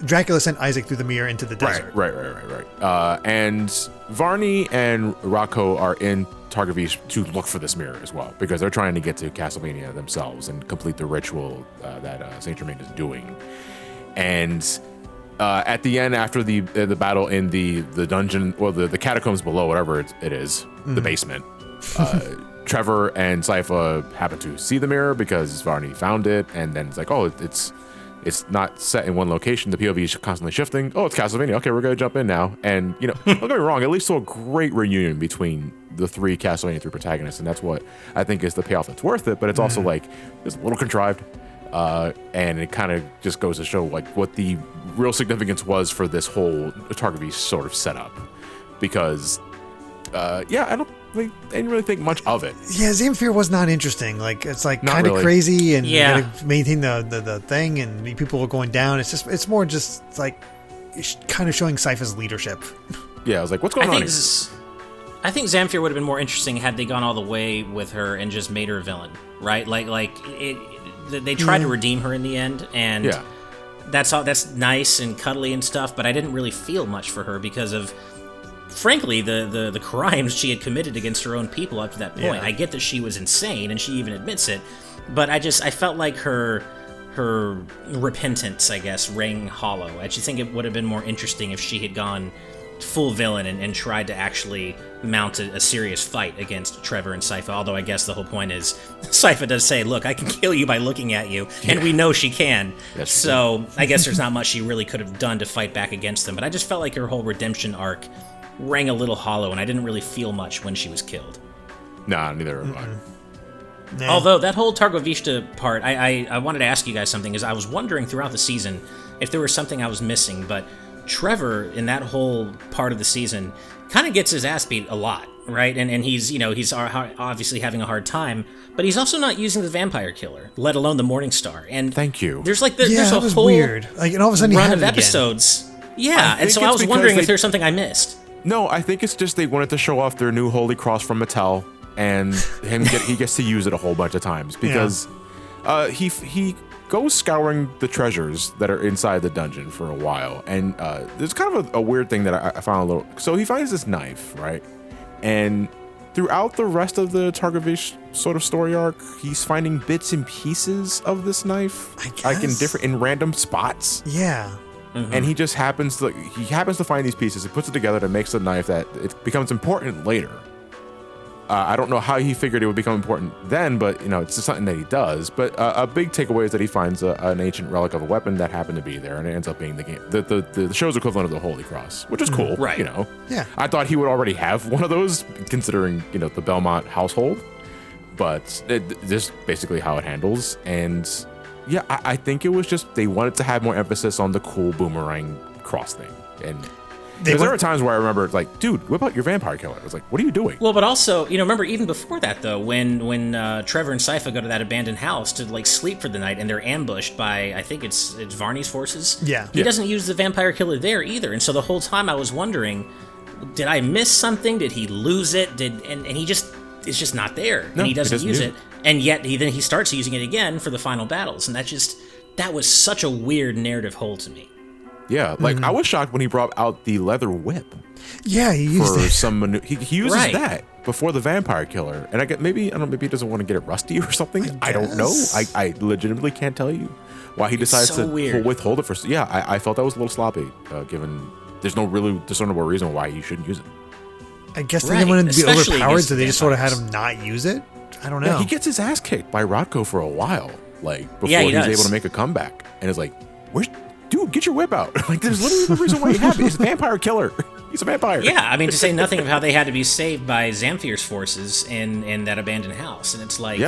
Speaker 1: Dracula sent Isaac through the mirror into the desert.
Speaker 2: Right. And Varney and Rocco are in Targavish to look for this mirror as well, because they're trying to get to Castlevania themselves and complete the ritual that Saint Germain is doing. And at the end, after the battle in the dungeon, or the catacombs below, whatever it is, the basement, Trevor and Sypha happen to see the mirror because Varney found it, and then it's like, oh, it's not set in one location. The POV is constantly shifting. Oh, it's Castlevania. Okay, we're gonna jump in now. And don't get me wrong, it leads to a great reunion between the three Castlevania 3 protagonists, and that's what I think is the payoff that's worth it. But it's also like it's a little contrived, and it kind of just goes to show like what the real significance was for this whole Targavish sort of setup. Because I didn't really think much of it.
Speaker 1: Yeah, Zamfir was not interesting. Like, it's like kind of really crazy, and you gotta maintain the thing, and people are going down. It's more just like kind of showing Sypha's leadership.
Speaker 2: Yeah, I was like, what's going on here?
Speaker 3: I think Zamfir would have been more interesting had they gone all the way with her and just made her a villain, right? They tried to redeem her in the end, and that's nice and cuddly and stuff, but I didn't really feel much for her because of, frankly, the crimes she had committed against her own people up to that point. I get that she was insane, and she even admits it, but I felt like her repentance, I guess, rang hollow. I just think it would have been more interesting if she had gone full villain and tried to actually mount a serious fight against Trevor and Sypha, although I guess the whole point is Sypha does say, look, I can kill you by looking at you, and we know she can. So I guess there's not much she really could have done to fight back against them, but I just felt like her whole redemption arc rang a little hollow, and I didn't really feel much when she was killed.
Speaker 2: Nah, neither am I.
Speaker 1: Nah.
Speaker 3: Although that whole Targovishta part, I wanted to ask you guys something, because I was wondering throughout the season if there was something I was missing, but Trevor in that whole part of the season kind of gets his ass beat a lot, right? And he's obviously having a hard time, but he's also not using the vampire killer, let alone the Morning Star. And
Speaker 2: thank you.
Speaker 3: There's there's a whole
Speaker 1: weird. And all of a sudden
Speaker 3: run of episodes. Yeah, and so I was wondering if there's something I missed.
Speaker 2: No, I think it's just they wanted to show off their new Holy Cross from Mattel, and he gets to use it a whole bunch of times because he goes scouring the treasures that are inside the dungeon for a while, and there's kind of a weird thing that I found a little. So he finds this knife, right? And throughout the rest of the Targavish sort of story arc, he's finding bits and pieces of this knife, like in random spots.
Speaker 1: Yeah.
Speaker 2: Mm-hmm. And he just happens to find these pieces. He puts it together to make the knife that it becomes important later. I don't know how he figured it would become important then, but it's just something that he does. But a big takeaway is that he finds an ancient relic of a weapon that happened to be there, and it ends up being the show's equivalent of the Holy Cross, which is cool.
Speaker 3: Right.
Speaker 1: Yeah.
Speaker 2: I thought he would already have one of those, considering the Belmont household, but this is basically how it handles. And yeah, I think it was just they wanted to have more emphasis on the cool boomerang cross thing, and. There were times where I remember, like, dude, whip out your vampire killer. I was like, what are you doing?
Speaker 3: Well, but also, remember even before that, though, when Trevor and Sypha go to that abandoned house to, like, sleep for the night, and they're ambushed by, I think it's Varney's forces.
Speaker 1: Yeah.
Speaker 3: He doesn't use the vampire killer there either. And so the whole time I was wondering, did I miss something? Did he lose it? And he just, it's just not there.
Speaker 2: No,
Speaker 3: and he doesn't use
Speaker 2: it.
Speaker 3: it. And yet he starts using it again for the final battles. And that was such a weird narrative hole to me.
Speaker 2: Yeah, like I was shocked when he brought out the leather whip.
Speaker 1: Yeah, he used it.
Speaker 2: He uses that before the vampire killer, and maybe he doesn't want to get it rusty or something. I don't know. I legitimately can't tell you why he decides to withhold it for. Yeah, I felt that was a little sloppy, given there's no really discernible reason why he shouldn't use it.
Speaker 1: I guess they didn't want him to be overpowered, so they just sort of had him not use it. I don't know.
Speaker 2: Yeah, he gets his ass kicked by Rodko for a while, like before he's able to make a comeback, and it's like, where's. Dude, get your whip out. Like, there's literally no reason why you have it. He's a vampire killer. He's a vampire.
Speaker 3: Yeah, I mean, to say nothing of how they had to be saved by Zamfir's forces in that abandoned house. And it's like,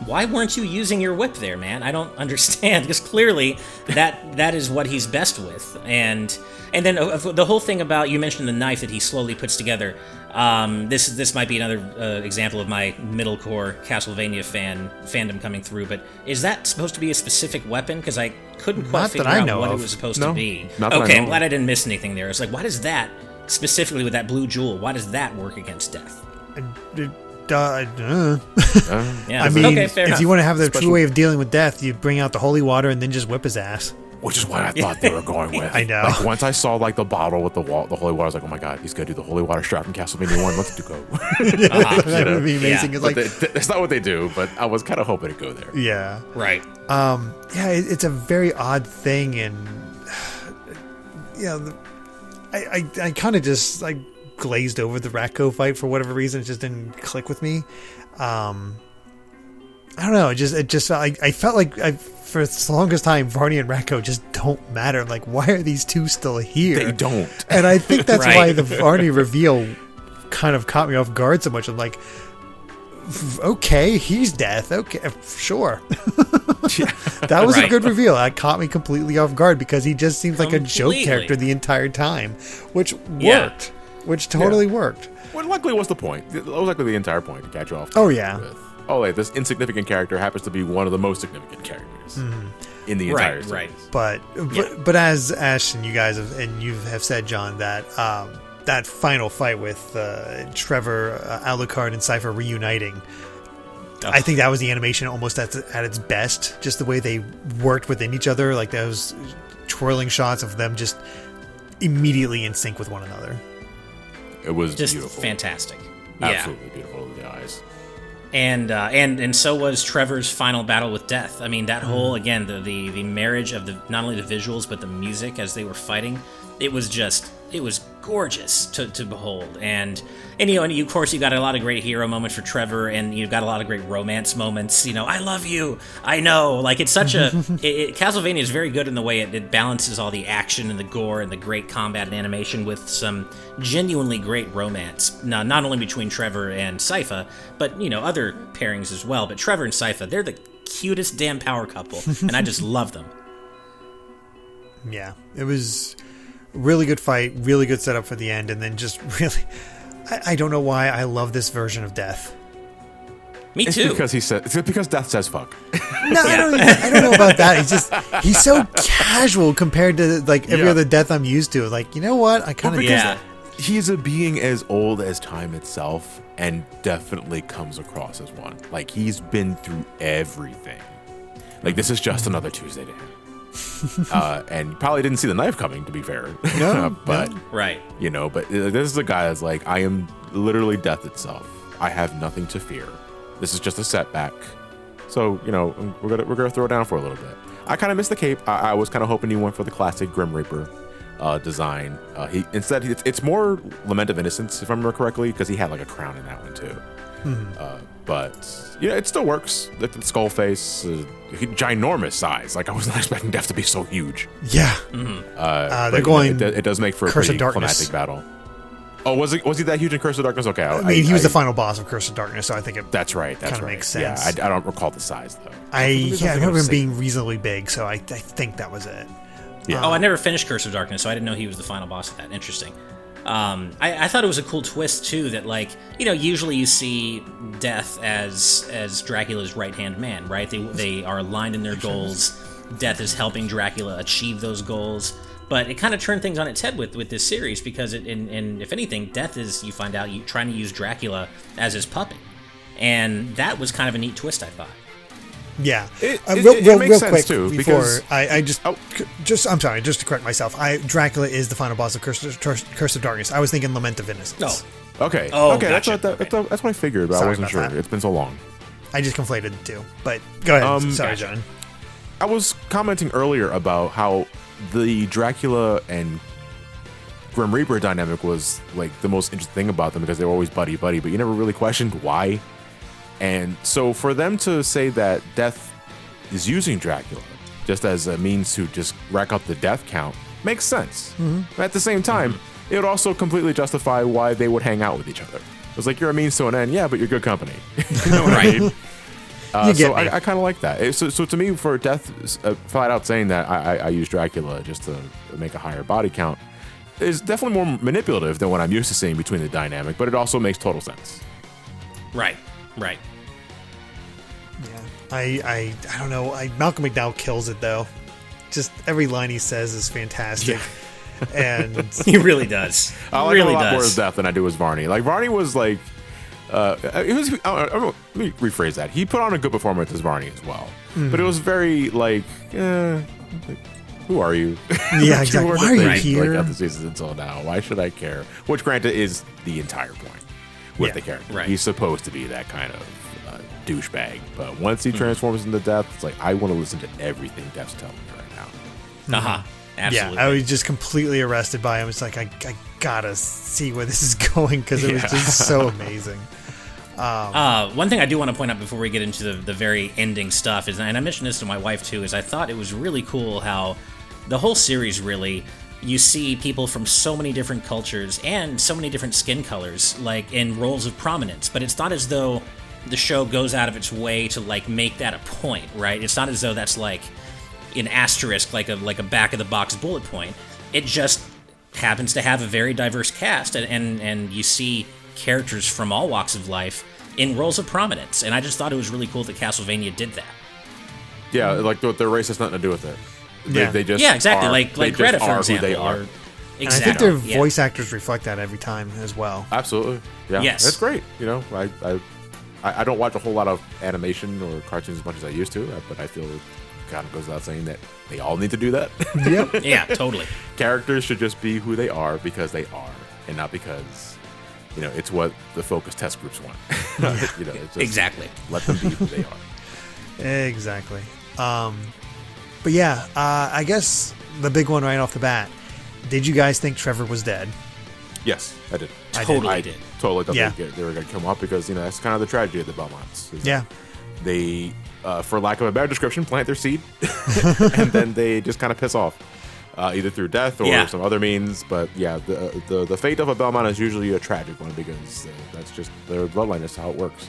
Speaker 3: why weren't you using your whip there, man? I don't understand. Because clearly that is what he's best with. And then the whole thing about, you mentioned the knife that he slowly puts together. This might be another example of my middle-core Castlevania fandom coming through, but is that supposed to be a specific weapon? Because I couldn't quite figure out what it was supposed to be. Okay, I'm glad I didn't miss anything there. It's like, why does that, specifically with that blue jewel, why does that work against death?
Speaker 1: I mean,
Speaker 3: if
Speaker 1: enough. You want to have the true way of dealing with death, you bring out the holy water and then just whip his ass.
Speaker 2: Which is what I thought they were going with.
Speaker 1: I know.
Speaker 2: Like, once I saw like the bottle with the holy water, I was like, oh my god, he's gonna do the holy water strap in Castlevania 1. Let's go.
Speaker 1: That would be amazing.
Speaker 2: Yeah. That's not what they do, but I was kind of hoping to go there.
Speaker 1: Yeah.
Speaker 3: Right.
Speaker 1: It's a very odd thing, and I kind of just glazed over the Ratko fight for whatever reason. It just didn't click with me. I don't know. It just felt like I felt like for the longest time, Varney and Ratko just don't matter. Like, why are these two still here?
Speaker 2: They don't.
Speaker 1: And I think that's why the Varney reveal kind of caught me off guard so much. I'm like, okay, he's death. Okay, sure. That was a good reveal. That caught me completely off guard because he just seems like a joke character the entire time, which worked. Which totally worked.
Speaker 2: Well, luckily, what's the point? It was likely the entire point to catch you off.
Speaker 1: Oh, yeah.
Speaker 2: This insignificant character happens to be one of the most significant characters in the entire series.
Speaker 3: Right.
Speaker 1: But as Ash and you guys have said, John, that that final fight with Trevor, Alucard, and Sypha reuniting, I think that was the animation almost at its best. Just the way they worked within each other, like those twirling shots of them just immediately in sync with one another.
Speaker 2: It was
Speaker 3: just
Speaker 2: beautiful.
Speaker 3: Fantastic.
Speaker 2: Absolutely beautiful in the eyes.
Speaker 3: And so was Trevor's final battle with death. I mean, that whole, again, the marriage of not only the visuals but the music as they were fighting, it was gorgeous to behold. And of course you got a lot of great hero moments for Trevor, and you've got a lot of great romance moments. I love you. I know. Like, it's such a Castlevania is very good in the way it balances all the action and the gore and the great combat and animation with some genuinely great romance. Now, not only between Trevor and Sypha, but other pairings as well. But Trevor and Sypha, they're the cutest damn power couple, and I just love them.
Speaker 1: Yeah, it was really good fight, really good setup for the end, and then just really, I don't know why I love this version of Death.
Speaker 3: Me too.
Speaker 2: It's because Death says fuck.
Speaker 1: No, I don't know about that. He's so casual compared to every other Death I'm used to. Like, you know what? I kind of
Speaker 2: He's a being as old as time itself, and definitely comes across as one. Like, he's been through everything. Like, this is just another Tuesday to him. And probably didn't see the knife coming, to be fair. But
Speaker 3: right,
Speaker 2: but this is a guy that's like, I am literally death itself. I have nothing to fear. This is just a setback. So we're gonna throw it down for a little bit. I kind of missed the cape. I was kind of hoping he went for the classic Grim Reaper design. Instead it's more Lament of Innocence, if I remember correctly, because he had like a crown in that one too. But yeah, it still works. The skull face, ginormous size. Like I was not expecting Death to be so huge.
Speaker 1: Yeah. They're going.
Speaker 2: It does make for a
Speaker 1: Curse of
Speaker 2: pretty
Speaker 1: Darkness.
Speaker 2: climactic battle. Oh, was he that huge in Curse of Darkness? Okay,
Speaker 1: I mean, he was the final boss of Curse of Darkness, so I think it.
Speaker 2: That's right. That's
Speaker 1: kind of
Speaker 2: right.
Speaker 1: makes sense.
Speaker 2: Yeah, I don't recall the size though.
Speaker 1: I remember him being reasonably big, so I think that was it.
Speaker 2: Yeah.
Speaker 3: Oh, I never finished Curse of Darkness, so I didn't know he was the final boss of that. Interesting. I thought it was a cool twist too that, like, you know, usually you see Death as Dracula's right-hand man, right? They are aligned in their goals. Death is helping Dracula achieve those goals. But it kind of turned things on its head with this series because and if anything, Death is, you find out, trying to use Dracula as his puppet. And that was kind of a neat twist, I thought.
Speaker 1: Yeah.
Speaker 2: It
Speaker 1: Real
Speaker 2: makes sense
Speaker 1: quick
Speaker 2: too,
Speaker 1: before
Speaker 2: because
Speaker 1: I'm sorry, just to correct myself. Dracula is the final boss of Curse of Darkness. I was thinking Lament of Innocence.
Speaker 3: Oh.
Speaker 2: Okay.
Speaker 3: Oh,
Speaker 2: okay.
Speaker 3: gotcha.
Speaker 2: That's what I figured, but
Speaker 1: Sorry
Speaker 2: I wasn't
Speaker 1: about
Speaker 2: sure.
Speaker 1: that.
Speaker 2: It's been so long.
Speaker 1: I just conflated the two. But go ahead. Sorry,
Speaker 3: gotcha.
Speaker 1: John.
Speaker 2: I was commenting earlier about how the Dracula and Grim Reaper dynamic was like the most interesting thing about them because they were always buddy, but you never really questioned why. And so for them to say that Death is using Dracula just as a means to just rack up the death count makes sense. Mm-hmm. At the same time, it would also completely justify why they would hang out with each other. It was like, you're a means to an end, yeah, but you're good company. You know what I mean? So I kind of like that. So to me, for Death flat out saying that I use Dracula just to make a higher body count is definitely more manipulative than what I'm used to seeing between the dynamic, but it also makes total sense.
Speaker 3: Right.
Speaker 1: Yeah. I don't know. Malcolm McDowell kills it though. Just every line he says is fantastic. Yeah. And
Speaker 3: He really does.
Speaker 2: I like
Speaker 3: really
Speaker 2: him a lot
Speaker 3: does.
Speaker 2: more as Death than I do as Varney. Like Varney was like, let me rephrase that. He put on a good performance as Varney as well, but it was very like, who are you?
Speaker 1: Yeah, exactly. Why are you here?
Speaker 2: Like, at the season until now, why should I care? Which, granted, is the entire point with the character.
Speaker 3: Right.
Speaker 2: He's supposed to be that kind of douchebag, but once he transforms into Death, it's like I want to listen to everything Death's telling me right now.
Speaker 3: Absolutely.
Speaker 1: Yeah, I was just completely arrested by him. It's like I gotta see where this is going because it was just so amazing.
Speaker 3: One thing I do want to point out before we get into the very ending stuff is, and I mentioned this to my wife too, is I thought it was really cool how the whole series really, you see people from so many different cultures and so many different skin colors, like in roles of prominence, but it's not as though the show goes out of its way to like make that a point, right? It's not as though that's like an asterisk, like a back of the box bullet point. It just happens to have a very diverse cast, and you see characters from all walks of life in roles of prominence, and I just thought it was really cool that Castlevania did that.
Speaker 2: Yeah, like their race has nothing to do with it.
Speaker 1: Yeah.
Speaker 2: They just
Speaker 3: exactly.
Speaker 2: are,
Speaker 3: like
Speaker 2: they
Speaker 3: Greta,
Speaker 2: just
Speaker 3: for
Speaker 2: are
Speaker 3: example.
Speaker 2: who they are.
Speaker 3: Exactly.
Speaker 1: And I think their
Speaker 3: yeah.
Speaker 1: voice actors reflect that every time as well.
Speaker 2: Absolutely. Yeah.
Speaker 3: Yes.
Speaker 2: That's great. You know, I don't watch a whole lot of animation or cartoons as much as I used to, but I feel it kind of goes without saying that they all need to do that.
Speaker 1: Yep.
Speaker 3: Yeah, totally.
Speaker 2: Characters should just be who they are because they are, and not because, you know, it's what the focus test groups want. You know, it's just
Speaker 3: Exactly.
Speaker 2: let them be who they are.
Speaker 1: Exactly. But yeah, I guess the big one right off the bat. Did you guys think Trevor was dead?
Speaker 2: Yes, I did.
Speaker 1: I
Speaker 3: Totally did.
Speaker 2: Totally thought
Speaker 1: Yeah.
Speaker 2: they were going to come up because, you know, that's kind of the tragedy of the Belmonts. is that
Speaker 1: Yeah.
Speaker 2: They, for lack of a better description, plant their seed, and then they just kind of piss off, either through death or some other means. But yeah, the fate of a Belmont is usually a tragic one because that's just their bloodline. That's how it works.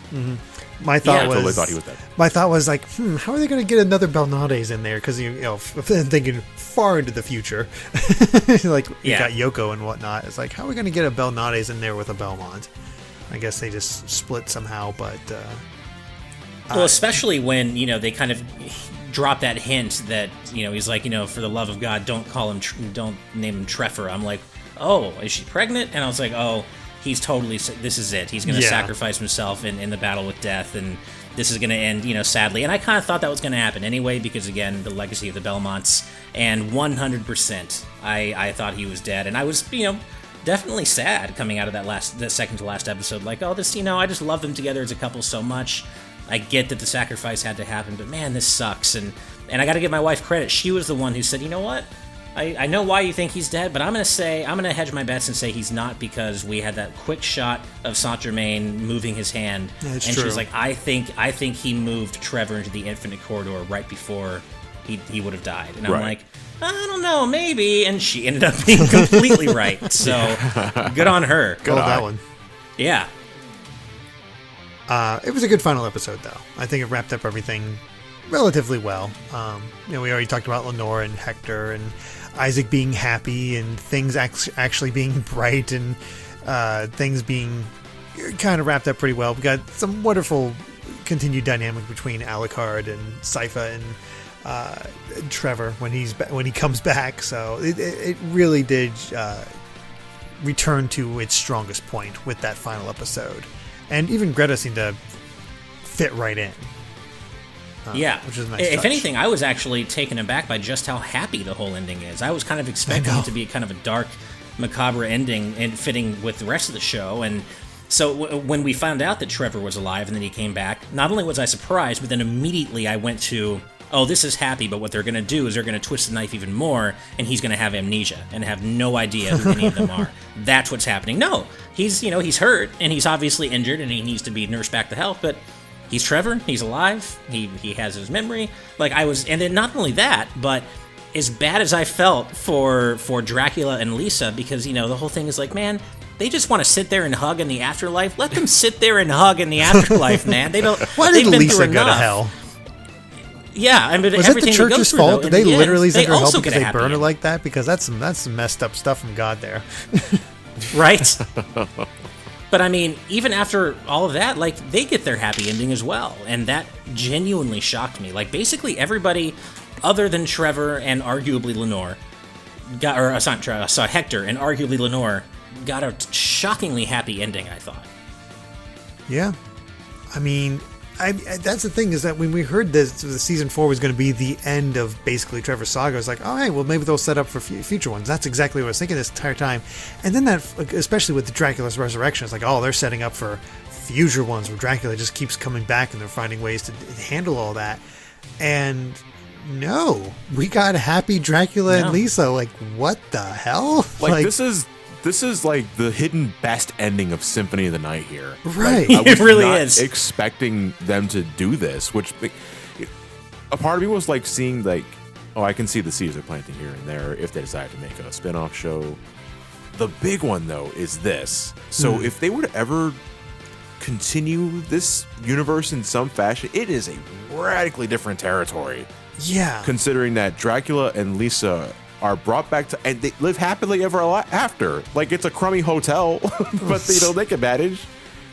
Speaker 1: My thought
Speaker 2: I
Speaker 1: was
Speaker 2: totally thought he was dead.
Speaker 1: My thought was like, how are they going to get another Belnades in there? Because you know, thinking far into the future, like you got Yoko and whatnot. It's like, how are we going to get a Belnades in there with a Belmont? I guess they just split somehow, but
Speaker 3: Well, especially when, you know, they kind of drop that hint that, you know, he's like, you know, for the love of God, don't name him Trevor. I'm like, oh, is she pregnant? And I was like, oh, he's totally, this is it. He's going to sacrifice himself in the battle with death, and this is going to end, you know, sadly. And I kind of thought that was going to happen anyway, because again, the legacy of the Belmonts, and 100%, I thought he was dead. And I was, you know, definitely sad coming out of that second to last episode. Like, oh, this, you know, I just love them together as a couple so much. I get that the sacrifice had to happen, but man, this sucks. And I got to give my wife credit. She was the one who said, you know what? I know why you think he's dead, but I'm gonna hedge my bets and say he's not, because we had that quick shot of Saint Germain moving his hand, and
Speaker 1: true.
Speaker 3: she's like, I think he moved Trevor into the Infinite Corridor right before he would have died, and I'm like, I don't know, maybe, and she ended up being completely right. So good on her.
Speaker 1: Called that one.
Speaker 3: Yeah.
Speaker 1: It was a good final episode, though. I think it wrapped up everything relatively well. We already talked about Lenore and Hector and Isaac being happy and things actually being bright and things being kind of wrapped up pretty well. We got some wonderful continued dynamic between Alucard and Sypha and Trevor when he comes back. So it really did return to its strongest point with that final episode. And even Greta seemed to fit right in. Which is a nice
Speaker 3: If
Speaker 1: touch.
Speaker 3: anything, I was actually taken aback by just how happy the whole ending is. I was kind of expecting it to be kind of a dark, macabre ending and fitting with the rest of the show. And so when we found out that Trevor was alive and then he came back, not only was I surprised, but then immediately I went to, oh, this is happy, but what they're going to do is they're going to twist the knife even more, and he's going to have amnesia and have no idea who any of them are. That's what's happening. No, he's hurt, and he's obviously injured, and he needs to be nursed back to health, but he's Trevor, he's alive, he has his memory. And then not only that, but as bad as I felt for Dracula and Lisa, because, the whole thing is like, man, they just want to sit there and hug in the afterlife. Let them sit there and hug in the afterlife, man. They don't.
Speaker 1: Why did Lisa go to hell?
Speaker 3: Yeah, I mean,
Speaker 1: was it the church's fault? Did they literally send her hell
Speaker 3: also
Speaker 1: because they burned her like that? Because that's some messed up stuff from God there.
Speaker 3: Right? But I mean, even after all of that, they get their happy ending as well. And that genuinely shocked me. Basically everybody other than Trevor and arguably Lenore saw Hector and arguably Lenore got a shockingly happy ending, I thought.
Speaker 1: Yeah. I mean, that's the thing, is that when we heard this, the season 4 was going to be the end of basically Trevor's saga, I was like, all right, well, maybe they'll set up for future ones. That's exactly what I was thinking this entire time. And then that, especially with the Dracula's resurrection, it's like, oh, they're setting up for future ones where Dracula just keeps coming back and they're finding ways to handle all that. And no, we got happy Dracula and Lisa. What the hell?
Speaker 2: This is like the hidden best ending of Symphony of the Night here.
Speaker 1: Right.
Speaker 2: I was
Speaker 3: It really
Speaker 2: not
Speaker 3: is.
Speaker 2: expecting them to do this, which a part of me was seeing I can see the seeds are planting here and there if they decide to make a spin-off show. The big one, though, is this. So if they were to ever continue this universe in some fashion, it is a radically different territory. Yeah. Considering that Dracula and Lisa are brought back to, and they live happily ever after. It's a crummy hotel, but they can manage.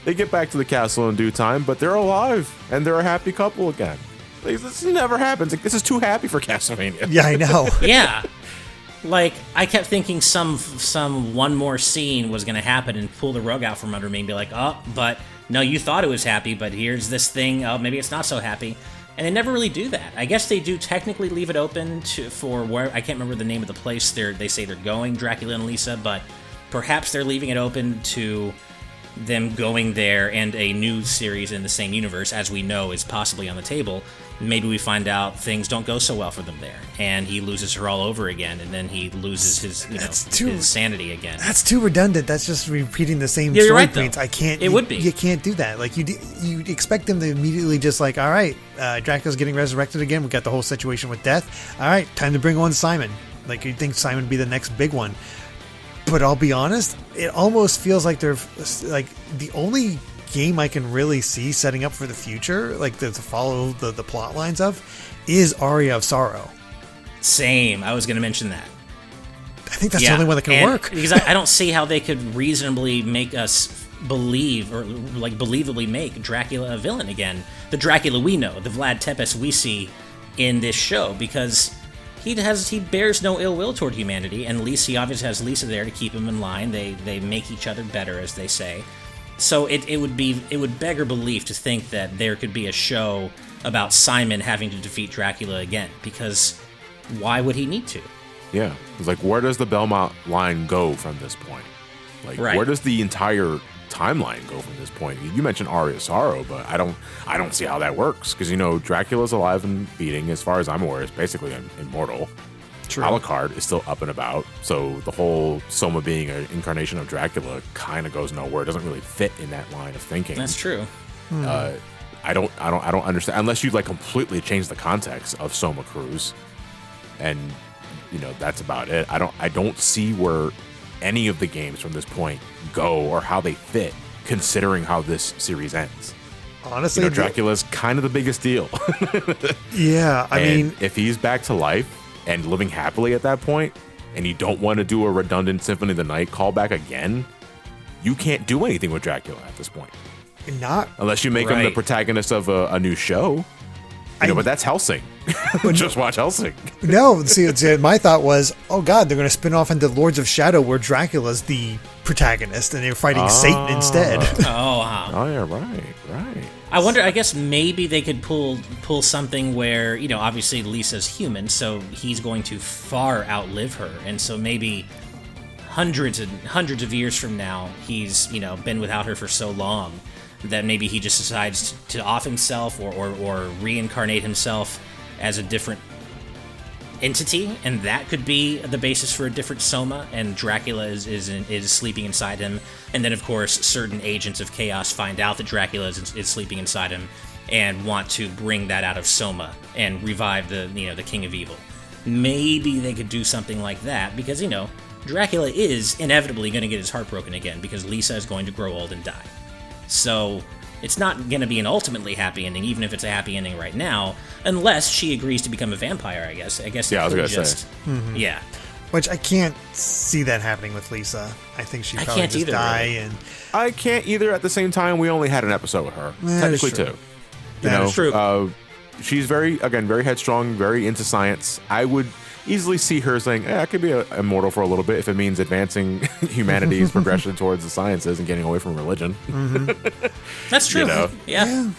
Speaker 2: They get back to the castle in due time, but they're alive and they're a happy couple again. This never happens. This is too happy for Castlevania.
Speaker 1: Yeah, I know.
Speaker 3: Yeah. I kept thinking some one more scene was going to happen and pull the rug out from under me and be like, oh, but no, you thought it was happy, but here's this thing. Oh, maybe it's not so happy. And they never really do that. I guess they do technically leave it open for where, I can't remember the name of the place they say they're going, Dracula and Lisa, but perhaps they're leaving it open to them going there, and a new series in the same universe, as we know, is possibly on the table. Maybe we find out things don't go so well for them there, and he loses her all over again, and then he loses his sanity again.
Speaker 1: That's too redundant. That's just repeating the same
Speaker 3: story
Speaker 1: story
Speaker 3: right,
Speaker 1: points. I can't.
Speaker 3: It would be.
Speaker 1: You can't do that. You expect them to immediately just all right, Dracula's getting resurrected again. We got the whole situation with death. All right, time to bring on Simon. You'd think Simon would be the next big one. But I'll be honest, it almost feels like they're the only game I can really see setting up for the future, to follow the plot lines of, is Aria of Sorrow.
Speaker 3: Same. I was going to mention that.
Speaker 1: I think that's the only one that can work.
Speaker 3: Because I don't see how they could reasonably make us believe, or believably make Dracula a villain again. The Dracula we know, the Vlad Tepes we see in this show, because he bears no ill will toward humanity, and he obviously has Lisa there to keep him in line. They make each other better, as they say. So it would beggar belief to think that there could be a show about Simon having to defeat Dracula again, because why would he need to?
Speaker 2: Yeah, it's where does the Belmont line go from this point? Where does the entire timeline go from this point? You mentioned Aria of Sorrow, but I don't see how that works, because Dracula's alive and beating, as far as I'm aware, is basically immortal.
Speaker 1: True.
Speaker 2: Alucard is still up and about, so the whole Soma being an incarnation of Dracula kind of goes nowhere. It doesn't really fit in that line of thinking.
Speaker 3: That's true.
Speaker 2: I don't understand unless you like completely change the context of Soma Cruz, and that's about it. I don't see where any of the games from this point go or how they fit, considering how this series ends.
Speaker 1: Honestly,
Speaker 2: Dracula's kind of the biggest deal.
Speaker 1: Yeah, I mean,
Speaker 2: if he's back to life and living happily at that point, and you don't want to do a redundant Symphony of the Night callback again, you can't do anything with Dracula at this point.
Speaker 1: not
Speaker 2: Unless you make him the protagonist of a new show. But that's Hellsing. Just watch Hellsing.
Speaker 1: No, see, my thought was, oh god, they're going to spin off into Lords of Shadow where Dracula's the protagonist and they're fighting Satan instead.
Speaker 3: Oh, wow.
Speaker 2: Oh, yeah, right.
Speaker 3: I wonder, I guess maybe they could pull something where, obviously Lisa's human, so he's going to far outlive her. And so maybe hundreds of years from now, he's, been without her for so long that maybe he just decides to off himself or reincarnate himself as a different entity, and that could be the basis for a different Soma, and Dracula is sleeping inside him. And then, of course, certain agents of chaos find out that Dracula is sleeping inside him and want to bring that out of Soma and revive the King of Evil. Maybe they could do something like that because, Dracula is inevitably going to get his heart broken again because Lisa is going to grow old and die. So it's not going to be an ultimately happy ending, even if it's a happy ending right now, unless she agrees to become a vampire, I guess. Yeah,
Speaker 2: I was going to say.
Speaker 1: Mm-hmm.
Speaker 3: Yeah.
Speaker 1: Which I can't see that happening with Lisa. I think she'd probably just die.
Speaker 3: Really.
Speaker 1: And
Speaker 2: I can't either. At the same time, we only had an episode with her. Technically, two.
Speaker 1: That is true.
Speaker 2: She's very headstrong, very into science. I would easily see her saying, I could be immortal for a little bit if it means advancing humanity's progression towards the sciences and getting away from religion.
Speaker 1: Mm-hmm.
Speaker 3: That's true.
Speaker 1: Yeah.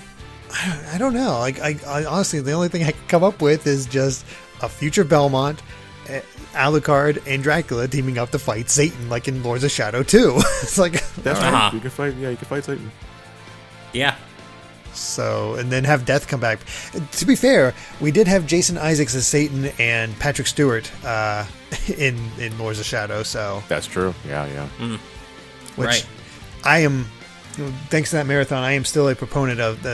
Speaker 1: I don't know. I honestly, the only thing I can come up with is just a future Belmont, Alucard, and Dracula teaming up to fight Satan, like in Lords of Shadow 2. It's like
Speaker 2: that's right. You can fight Satan.
Speaker 3: Yeah.
Speaker 1: So, and then have Death come back. To be fair, we did have Jason Isaacs as Satan and Patrick Stewart in Lords of Shadow. So
Speaker 2: that's true. Yeah.
Speaker 1: Which
Speaker 3: right.
Speaker 1: I am, thanks to that marathon, I am still a proponent of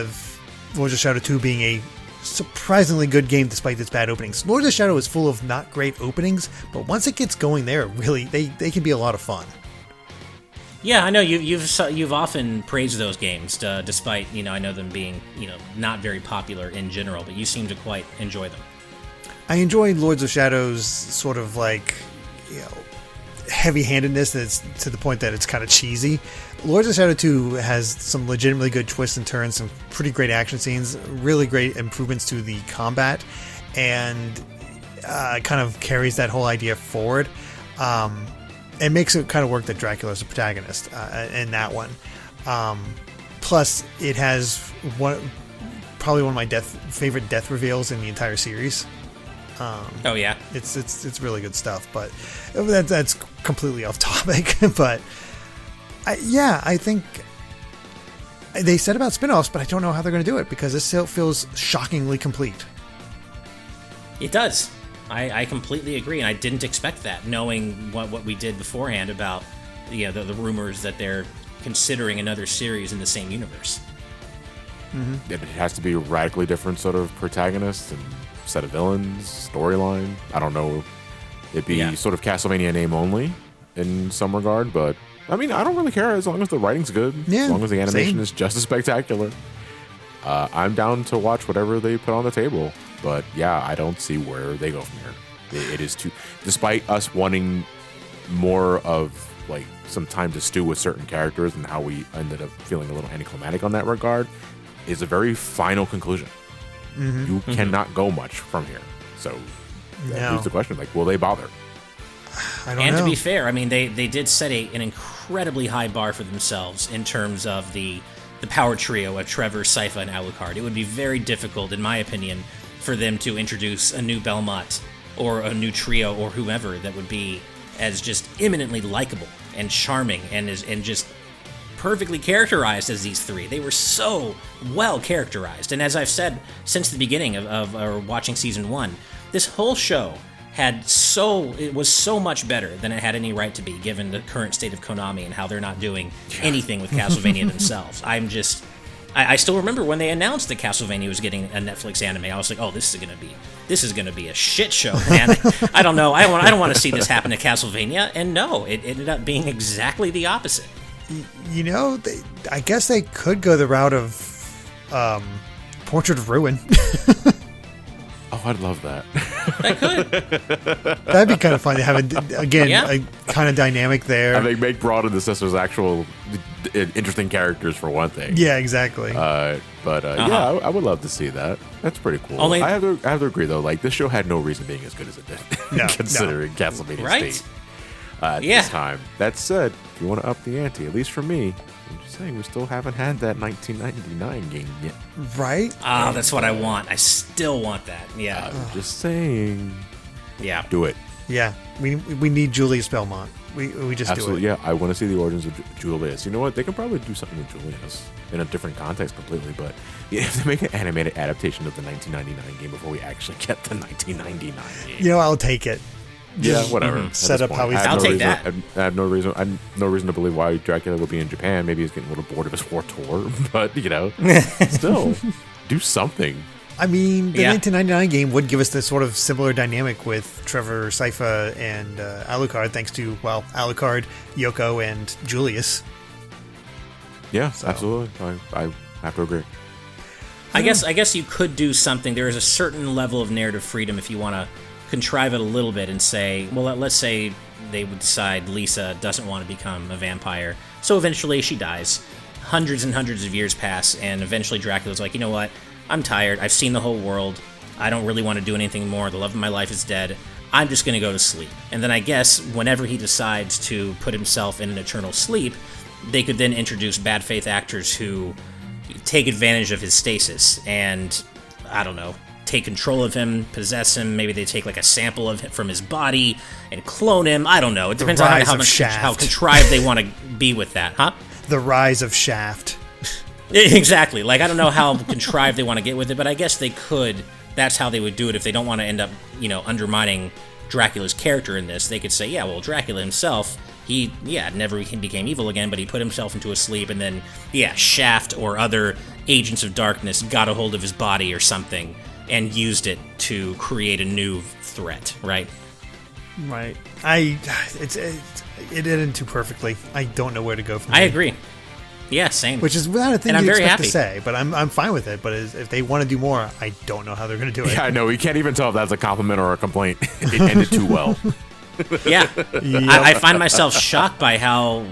Speaker 1: Lords of Shadow 2 being a surprisingly good game despite its bad openings. Lords of Shadow is full of not great openings, but once it gets going there, really, they can be a lot of fun.
Speaker 3: Yeah, I know you've often praised those games, despite I know them being not very popular in general, but you seem to quite enjoy them.
Speaker 1: I enjoy Lords of Shadow's sort of like heavy-handedness that's to the point that it's kind of cheesy. Lords of Shadow 2 has some legitimately good twists and turns, some pretty great action scenes, really great improvements to the combat, and kind of carries that whole idea forward. It makes it kind of work that Dracula's the protagonist in that one. Plus, it has probably one of my favorite death reveals in the entire series.
Speaker 3: Oh yeah,
Speaker 1: it's really good stuff. But that's completely off topic. But I think they said about spin-offs, but I don't know how they're going to do it because this still feels shockingly complete.
Speaker 3: It does. I completely agree, and I didn't expect that, knowing what we did beforehand about the rumors that they're considering another series in the same universe.
Speaker 2: Mm-hmm. It has to be a radically different sort of protagonist and set of villains, storyline. I don't know. It'd be sort of Castlevania name only in some regard, but I mean, I don't really care as long as the writing's good, as long as the animation is just as spectacular. I'm down to watch whatever they put on the table. But yeah, I don't see where they go from here. It is too, despite us wanting more of like some time to stew with certain characters and how we ended up feeling a little anticlimactic on that regard, is a very final conclusion. Mm-hmm. You cannot go much from here. So that leaves the question, like, will they bother?
Speaker 1: I don't know.
Speaker 3: To be fair, I mean, they did set an incredibly high bar for themselves in terms of the power trio of Trevor, Sypha, and Alucard. It would be very difficult, in my opinion, for them to introduce a new Belmont or a new trio or whomever that would be as just eminently likable and charming and just perfectly characterized as these three. They were so well characterized. And as I've said since the beginning of watching season 1, this whole show it was so much better than it had any right to be, given the current state of Konami and how they're not doing anything with Castlevania themselves. I still remember when they announced that Castlevania was getting a Netflix anime. I was like, oh, this is gonna be a shit show, man. I don't know. I don't want to see this happen to Castlevania. And no, it ended up being exactly the opposite.
Speaker 1: You know, I guess they could go the route of Portrait of Ruin.
Speaker 2: Oh, I'd love that.
Speaker 3: That could.
Speaker 1: That'd be kind of fun to have, a kind of dynamic there.
Speaker 2: I think make Broad and the Sisters actual interesting characters for one thing.
Speaker 1: Yeah, exactly.
Speaker 2: Yeah, I would love to see that. That's pretty cool. I have to agree, though. Like, this show had no reason being as good as it did, considering Castlevania State at this time. That said, if you want to up the ante, at least for me, I'm just saying we still haven't had that 1999 game yet.
Speaker 1: Right?
Speaker 3: That's what I want. I still want that. Yeah.
Speaker 2: I'm just saying.
Speaker 3: Yeah.
Speaker 2: Do it.
Speaker 1: Yeah. We need Julius Belmont. We just
Speaker 2: Absolutely,
Speaker 1: do it.
Speaker 2: yeah. I want to see the origins of Julius. You know what? They can probably do something with Julius in a different context completely, but if they make an animated adaptation of the 1999 game before we actually get the 1999 game.
Speaker 1: You know, I'll take it.
Speaker 2: Yeah, whatever.
Speaker 1: Set up how he's.
Speaker 3: I'll take that.
Speaker 2: I have no reason. I have no reason to believe why Dracula would be in Japan. Maybe he's getting a little bored of his war tour, but still, do something.
Speaker 1: I mean, the 1999 game would give us this sort of similar dynamic with Trevor, Sypha, and Alucard, thanks to Alucard, Yoko, and Julius.
Speaker 2: Yeah, absolutely. I have to agree.
Speaker 3: I guess you could do something. There is a certain level of narrative freedom if you want to contrive it a little bit and say, well, let's say they would decide Lisa doesn't want to become a vampire, so eventually she dies. Hundreds and hundreds of years pass, and eventually Dracula's like, you know what? I'm tired. I've seen the whole world. I don't really want to do anything more. The love of my life is dead. I'm just going to go to sleep. And then I guess whenever he decides to put himself in an eternal sleep, they could then introduce bad faith actors who take advantage of his stasis and, I don't know, take control of him, possess him. Maybe they take like a sample of him from his body and clone him. I don't know. It depends on how contrived they want to be with that, huh?
Speaker 1: The rise of Shaft.
Speaker 3: Exactly. Like, I don't know how contrived they want to get with it, but I guess they could. That's how they would do it if they don't want to end up, undermining Dracula's character in this. They could say, yeah, well, Dracula himself, he never became evil again, but he put himself into a sleep, and then, Shaft or other agents of darkness got a hold of his body or something and used it to create a new threat, right?
Speaker 1: Right. It ended too perfectly. I don't know where to go from there.
Speaker 3: I agree. Yeah, same.
Speaker 1: Which is not a thing
Speaker 3: you
Speaker 1: expect to say, but I'm fine with it. But if they want to do more, I don't know how they're going to do it.
Speaker 2: Yeah, I know. We can't even tell if that's a compliment or a complaint. It ended too well.
Speaker 3: Yeah. Yep. I find myself shocked by how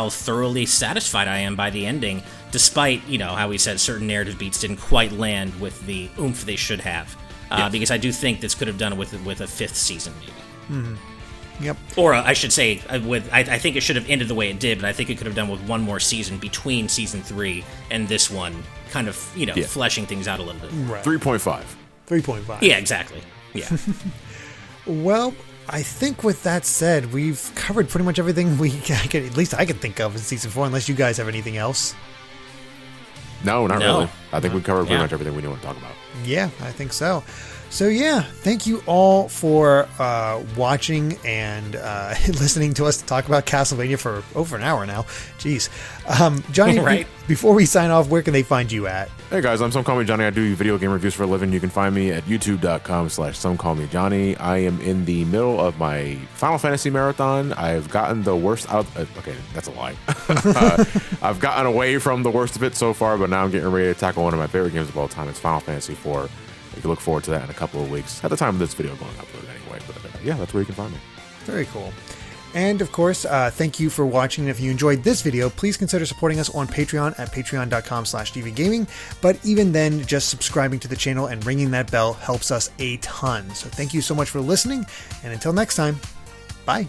Speaker 3: thoroughly satisfied I am by the ending, despite, how we said certain narrative beats didn't quite land with the oomph they should have. Yes. Because I do think this could have done it with a fifth season, maybe.
Speaker 1: Mm-hmm. Yep.
Speaker 3: Or I should say, I think it should have ended the way it did, but I think it could have done with one more season between season 3 and this one, kind of, fleshing things out a little bit.
Speaker 1: Right.
Speaker 2: 3.5.
Speaker 1: 3.5.
Speaker 3: Yeah, exactly. Yeah.
Speaker 1: Well, I think with that said, we've covered pretty much everything at least I can think of in season 4, unless you guys have anything else.
Speaker 2: No, not really. I think we covered pretty much everything we want to talk about.
Speaker 1: Yeah, I think so. So yeah, thank you all for watching and listening to us talk about Castlevania for over an hour now. Jeez. Johnny, right. Before we sign off, where can they find you at?
Speaker 2: Hey guys, I'm SomeCallMeJohnny. I do video game reviews for a living. You can find me at youtube.com/SomeCallMeJohnny. I am in the middle of my Final Fantasy marathon. I've gotten the worst out. Okay, that's a lie. I've gotten away from the worst of it so far, but now I'm getting ready to tackle one of my favorite games of all time. It's Final Fantasy IV. You can look forward to that in a couple of weeks. At the time of this video going uploaded anyway. But that's where you can find me.
Speaker 1: Very cool. And of course, thank you for watching. If you enjoyed this video, please consider supporting us on Patreon at patreon.com/dvgaming. But even then, just subscribing to the channel and ringing that bell helps us a ton. So thank you so much for listening. And until next time, bye.